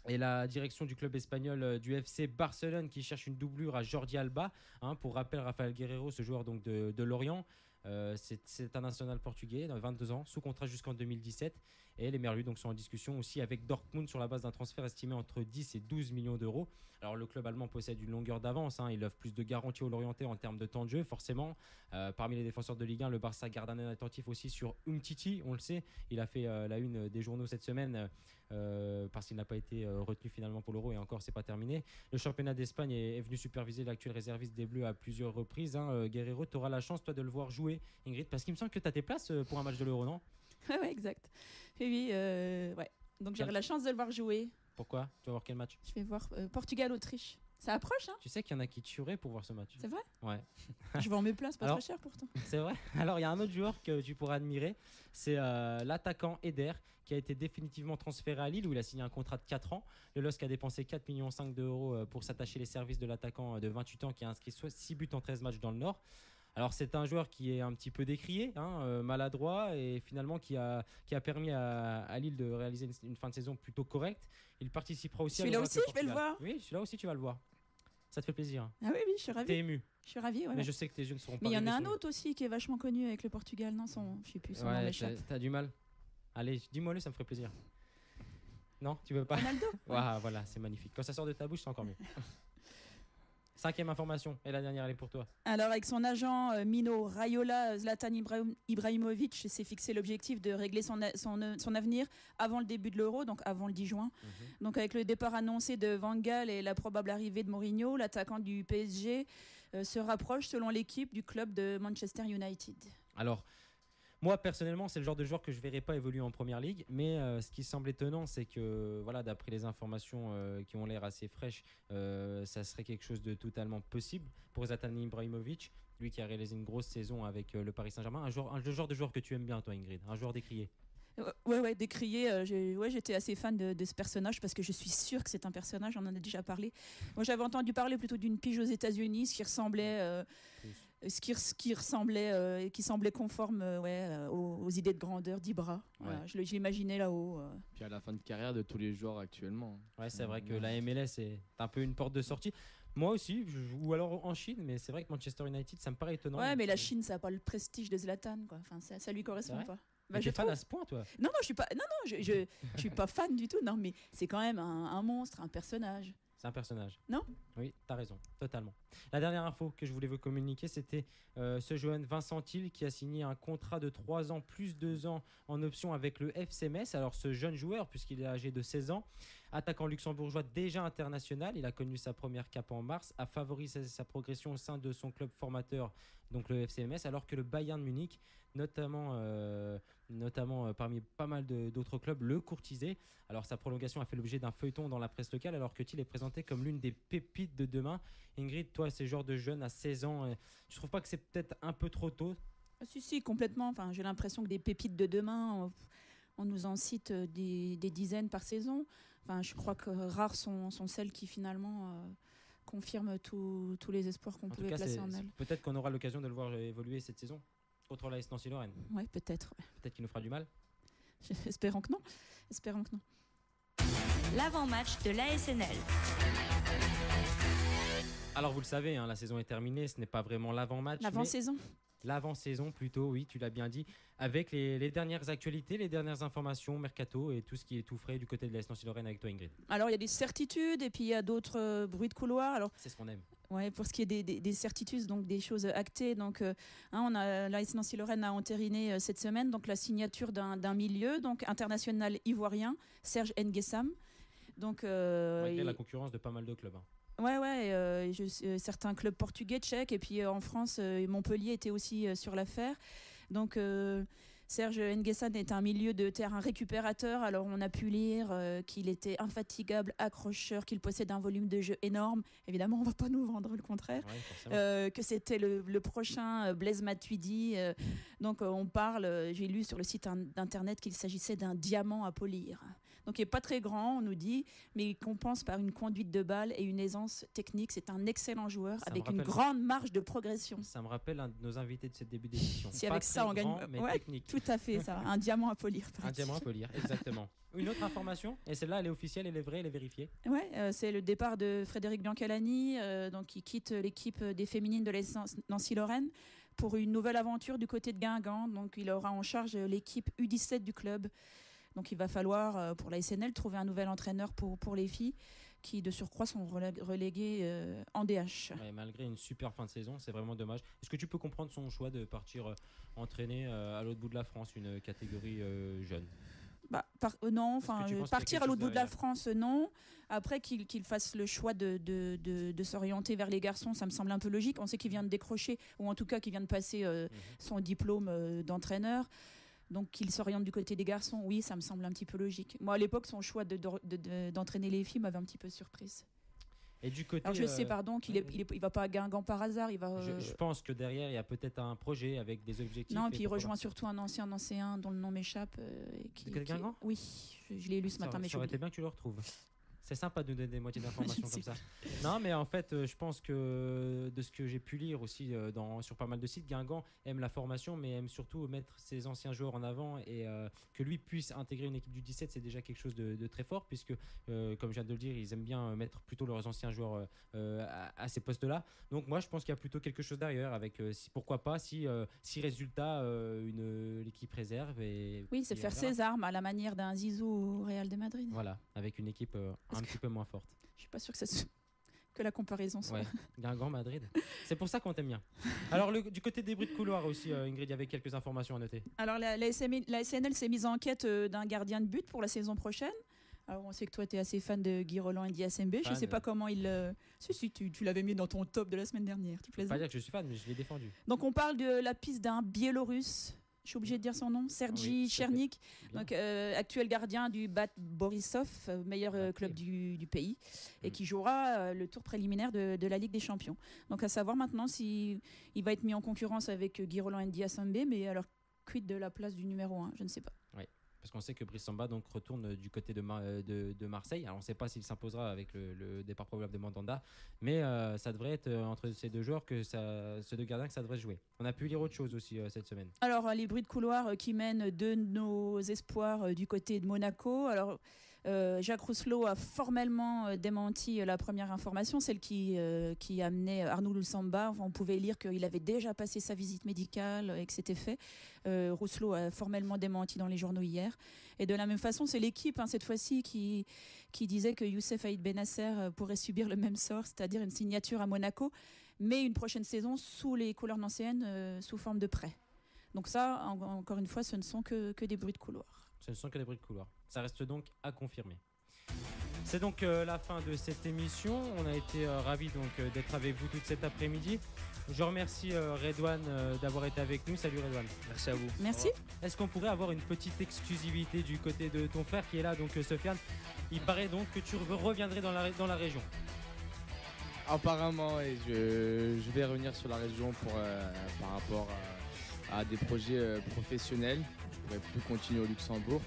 Speaker 2: et la direction du club espagnol du FC Barcelone qui cherche une doublure à Jordi Alba. Pour rappel, Rafael Guerreiro, ce joueur donc de Lorient, c'est un national portugais, 22 ans, sous contrat jusqu'en 2017. Et les Merlus donc, sont en discussion aussi avec Dortmund sur la base d'un transfert estimé entre 10 et 12 millions d'euros. Alors le club allemand possède une longueur d'avance, il offre plus de garanties aux Lorientais en termes de temps de jeu, forcément. Parmi les défenseurs de Ligue 1, le Barça garde un œil attentif aussi sur Umtiti, on le sait. Il a fait la une des journaux cette semaine parce qu'il n'a pas été retenu finalement pour l'Euro, et encore c'est pas terminé. Le championnat d'Espagne est venu superviser l'actuel réserviste des Bleus à plusieurs reprises. Guerreiro, tu auras la chance toi de le voir jouer, Ingrid, parce qu'il me semble que tu as tes places pour un match de l'Euro, non?
Speaker 3: Oui, exact. Oui, ouais. Donc j'aurai la chance de le voir jouer.
Speaker 2: Pourquoi? Tu vas voir quel match?
Speaker 3: Je vais voir Portugal-Autriche. Ça approche, hein.
Speaker 2: Tu sais qu'il y en a qui tueraient pour voir ce match.
Speaker 3: C'est vrai?
Speaker 2: Ouais.
Speaker 3: Je vends mes places, pas
Speaker 2: Alors,
Speaker 3: très cher pourtant.
Speaker 2: C'est vrai. Alors, il y a un autre joueur que tu pourras admirer. C'est l'attaquant Eder, qui a été définitivement transféré à Lille, où il a signé un contrat de 4 ans. Le LOSC a dépensé 4,5 millions d'euros pour s'attacher les services de l'attaquant de 28 ans, qui a inscrit 6 buts en 13 matchs dans le Nord. Alors, c'est un joueur qui est un petit peu décrié, maladroit, et finalement qui a permis à Lille de réaliser une fin de saison plutôt correcte. Il participera aussi
Speaker 3: Celui-là
Speaker 2: à
Speaker 3: aussi, je vais le voir.
Speaker 2: Oui, celui-là aussi, tu vas le voir. Ça te fait plaisir.
Speaker 3: Ah oui, je suis ravie.
Speaker 2: T'es ému.
Speaker 3: Je suis ravie, ouais.
Speaker 2: Mais je sais que tes yeux ne seront pas.
Speaker 3: Mais il y en a un
Speaker 2: rivés sur
Speaker 3: autre aussi qui est vachement connu avec le Portugal, non, je sais plus, son nom
Speaker 2: Ouais,
Speaker 3: m'échappe.
Speaker 2: t'as du mal. Allez, dis-moi-le, ça me ferait plaisir. Non, tu veux pas?
Speaker 3: Ronaldo.
Speaker 2: Waouh, voilà, c'est magnifique. Quand ça sort de ta bouche, c'est encore mieux. 5e information, et la dernière, elle est pour toi.
Speaker 3: Alors, avec son agent Mino Raiola, Zlatan Ibrahimovic s'est fixé l'objectif de régler son avenir avant le début de l'Euro, donc avant le 10 juin. Donc, avec le départ annoncé de Van Gaal et la probable arrivée de Mourinho, l'attaquant du PSG se rapproche, selon l'équipe, du club de Manchester United.
Speaker 2: Alors, moi, personnellement, c'est le genre de joueur que je ne verrais pas évoluer en Première Ligue. Mais ce qui semble étonnant, c'est que, voilà, d'après les informations qui ont l'air assez fraîches, ça serait quelque chose de totalement possible pour Zlatan Ibrahimovic, lui qui a réalisé une grosse saison avec le Paris Saint-Germain. Le genre de joueur que tu aimes bien, toi, Ingrid. Un joueur décrié.
Speaker 3: Ouais, décrié. J'étais assez fan de ce personnage parce que je suis sûre que c'est un personnage, on en a déjà parlé. Moi, j'avais entendu parler plutôt d'une pige aux États-Unis, ce qui ressemblait... qui semblait conforme aux idées de grandeur d'Ibra. Voilà, je l'imaginais là-haut.
Speaker 9: Puis à la fin de carrière de tous les joueurs actuellement.
Speaker 2: Ouais, c'est vrai que la MLS est un peu une porte de sortie. Moi aussi, ou alors en Chine, mais c'est vrai que Manchester United, ça me paraît étonnant.
Speaker 3: Ouais, mais la Chine, ça n'a pas le prestige de Zlatan, quoi. Enfin, ça lui correspond pas.
Speaker 2: Bah, t'es fan à ce point, toi?
Speaker 3: Non, je suis pas. Non, je suis pas fan du tout. Non, mais c'est quand même un monstre, un personnage.
Speaker 2: C'est un personnage.
Speaker 3: Non?
Speaker 2: Oui, t'as raison, totalement. La dernière info que je voulais vous communiquer, c'était ce Johan Vincent-Til qui a signé un contrat de 3 ans plus 2 ans en option avec le FC Metz. Alors ce jeune joueur, puisqu'il est âgé de 16 ans, attaquant luxembourgeois déjà international, il a connu sa première cape en mars, a favorisé sa progression au sein de son club formateur, donc le FC Metz, alors que le Bayern Munich, notamment parmi pas mal d'autres clubs, le courtisait. Alors sa prolongation a fait l'objet d'un feuilleton dans la presse locale, alors que Til est présenté comme l'une des pépites de demain. Ingrid, toi, ces genres de jeunes à 16 ans, tu trouves pas que c'est peut-être un peu trop tôt?
Speaker 3: Si, complètement. Enfin, j'ai l'impression que des pépites de demain, on nous en cite des dizaines par saison. Enfin, je crois que rares sont celles qui finalement confirment tous les espoirs qu'on pouvait placer en elles.
Speaker 2: Peut-être qu'on aura l'occasion de le voir évoluer cette saison contre l'AS Nancy-Lorraine.
Speaker 3: Ouais, peut-être.
Speaker 2: Peut-être qu'il nous fera du mal.
Speaker 3: Espérons que non.
Speaker 1: L'avant-match de l'ASNL.
Speaker 2: Alors vous le savez, la saison est terminée, ce n'est pas vraiment l'avant-match.
Speaker 3: L'avant-saison.
Speaker 2: L'avant-saison plutôt, oui, tu l'as bien dit, avec les dernières actualités, les dernières informations, mercato et tout ce qui est tout frais du côté de l'AS Nancy-Lorraine avec toi, Ingrid.
Speaker 3: Alors il y a des certitudes et puis il y a d'autres bruits de couloir. Alors
Speaker 2: c'est ce qu'on aime.
Speaker 3: Ouais, pour ce qui est des certitudes, donc des choses actées, donc l'AS Nancy-Lorraine a entériné cette semaine donc la signature d'un milieu donc international ivoirien, Serge Nguessam. Donc
Speaker 2: malgré la concurrence de pas mal de clubs.
Speaker 3: Certains clubs portugais, tchèques, et puis en France, Montpellier était aussi sur l'affaire. Donc Serge Nguessam est un milieu de terrain récupérateur. Alors on a pu lire qu'il était infatigable, accrocheur, qu'il possède un volume de jeu énorme. Évidemment, on ne va pas nous vendre le contraire. Que c'était le prochain Blaise Matuidi. Donc on parle, j'ai lu sur le site d'internet qu'il s'agissait d'un diamant à polir. Donc il n'est pas très grand, on nous dit, mais il compense par une conduite de balle et une aisance technique. C'est un excellent joueur avec une grande marge de progression.
Speaker 2: Ça me rappelle un de nos invités de ce début d'émission.
Speaker 3: Si avec ça on gagne,
Speaker 2: technique.
Speaker 3: Tout à fait, ça, un diamant à polir.
Speaker 2: Un diamant à polir, exactement. Une autre information, et celle-là elle est officielle, elle est vraie, elle est vérifiée.
Speaker 3: Ouais, c'est le départ de Frédéric Biancalani, donc qui quitte l'équipe des féminines de l'AS Nancy-Lorraine pour une nouvelle aventure du côté de Guingamp. Donc il aura en charge l'équipe U17 du club. Donc il va falloir, pour la SNL, trouver un nouvel entraîneur pour les filles qui, de surcroît, sont reléguées en DH.
Speaker 2: Ouais, malgré une super fin de saison, c'est vraiment dommage. Est-ce que tu peux comprendre son choix de partir entraîner à l'autre bout de la France, une catégorie jeune?
Speaker 3: Non, partir à l'autre bout de la France, non. Après qu'il fasse le choix de s'orienter vers les garçons, ça me semble un peu logique. On sait qu'il vient de décrocher, ou en tout cas qu'il vient de passer son diplôme d'entraîneur. Donc qu'il s'oriente du côté des garçons, oui, ça me semble un petit peu logique. Moi, à l'époque, son choix d'entraîner les filles m'avait un petit peu surprise.
Speaker 2: Et du côté,
Speaker 3: Alors je sais, pardon, il va pas à Guingamp par hasard. Il va.
Speaker 2: Je pense que derrière, il y a peut-être un projet avec des objectifs.
Speaker 3: Non, et puis il rejoint surtout un ancien nancéen dont le nom m'échappe.
Speaker 2: Guingamp ?
Speaker 3: Oui, je l'ai lu ce matin, mais
Speaker 2: ça aurait été bien que tu le retrouves. C'est sympa de nous donner des moitiés d'informations comme ça.
Speaker 3: Pas.
Speaker 2: Non, mais en fait, je pense que de ce que j'ai pu lire aussi sur pas mal de sites, Guingamp aime la formation, mais aime surtout mettre ses anciens joueurs en avant et que lui puisse intégrer une équipe du 17, c'est déjà quelque chose de très fort, puisque, comme je viens de le dire, ils aiment bien mettre plutôt leurs anciens joueurs à ces postes-là. Donc moi, je pense qu'il y a plutôt quelque chose derrière, avec pourquoi pas, si résultat, l'équipe réserve.
Speaker 3: Oui, c'est faire ses armes à la manière d'un Zizou au Real de Madrid.
Speaker 2: Voilà, avec une équipe un petit peu moins forte.
Speaker 3: Je suis pas sûr que la comparaison soit.
Speaker 2: Ouais, Guingamp, Madrid. C'est pour ça qu'on t'aime bien. Alors, du côté des bruits de couloir aussi, Ingrid, il y avait quelques informations à noter.
Speaker 3: Alors, la SNL s'est mise en quête d'un gardien de but pour la saison prochaine. Alors, on sait que toi, tu es assez fan de Guy Roland et Diassembe. Je ne sais pas comment il. Si, tu l'avais mis dans ton top de la semaine dernière. Tu
Speaker 2: peux pas dire que je suis fan, mais je l'ai défendu.
Speaker 3: Donc, on parle de la piste d'un Biélorusse. Je suis obligé de dire son nom, Sergi Chernik, donc actuel gardien du Bat Borisov, meilleur club du pays, et qui jouera le tour préliminaire de la Ligue des Champions. Donc à savoir maintenant s'il va être mis en concurrence avec Guy Roland Ndi Assembe, mais alors quid de la place du numéro 1, je ne sais pas.
Speaker 2: Oui. Parce qu'on sait que Brice Samba donc retourne du côté de Marseille. Alors on ne sait pas s'il s'imposera avec le départ probable de Mandanda, mais ça devrait être entre ces deux joueurs ces deux gardiens que ça devrait se jouer. On a pu lire autre chose aussi cette semaine.
Speaker 3: Alors les bruits de couloir qui mènent de nos espoirs du côté de Monaco. Alors Jacques Rousselot a formellement démenti la première information, celle qui amenait Arnaud Lusamba. Enfin, on pouvait lire qu'il avait déjà passé sa visite médicale et que c'était fait. Rousselot a formellement démenti dans les journaux hier. Et de la même façon, c'est l'équipe cette fois-ci qui disait que Youssef Aïd Benasser pourrait subir le même sort, c'est-à-dire une signature à Monaco, mais une prochaine saison sous les couleurs nancéennes, sous forme de prêt. Donc ça, encore une fois, ce ne sont que des bruits de couloir.
Speaker 2: Ce ne sont que des bruits de couloir. Ça reste donc à confirmer. C'est donc la fin de cette émission. On a été ravis d'être avec vous toute cet après-midi. Je remercie Redouane d'avoir été avec nous. Salut Redouane.
Speaker 8: Merci à vous.
Speaker 3: Merci.
Speaker 2: Est-ce qu'on pourrait avoir une petite exclusivité du côté de ton frère qui est là, donc Sofiane? Il paraît donc que tu reviendrais dans la région.
Speaker 9: Apparemment, et je vais revenir sur la région par rapport à des projets professionnels. Je pourrais plus continuer au Luxembourg.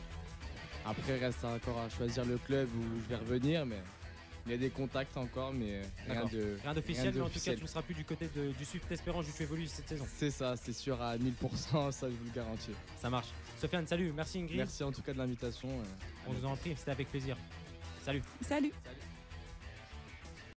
Speaker 9: Après, il reste encore à choisir le club où je vais revenir, mais il y a des contacts encore, mais
Speaker 2: rien d'officiel. Mais en tout cas, tu ne seras plus du côté du Swift Espérance où tu évolues cette saison.
Speaker 9: C'est ça, c'est sûr à 1000%, ça je vous le garantis.
Speaker 2: Ça marche. Sofiane, salut, merci Ingrid.
Speaker 9: Merci en tout cas de l'invitation.
Speaker 2: On vous en prie, c'était avec plaisir. Salut.
Speaker 3: Salut.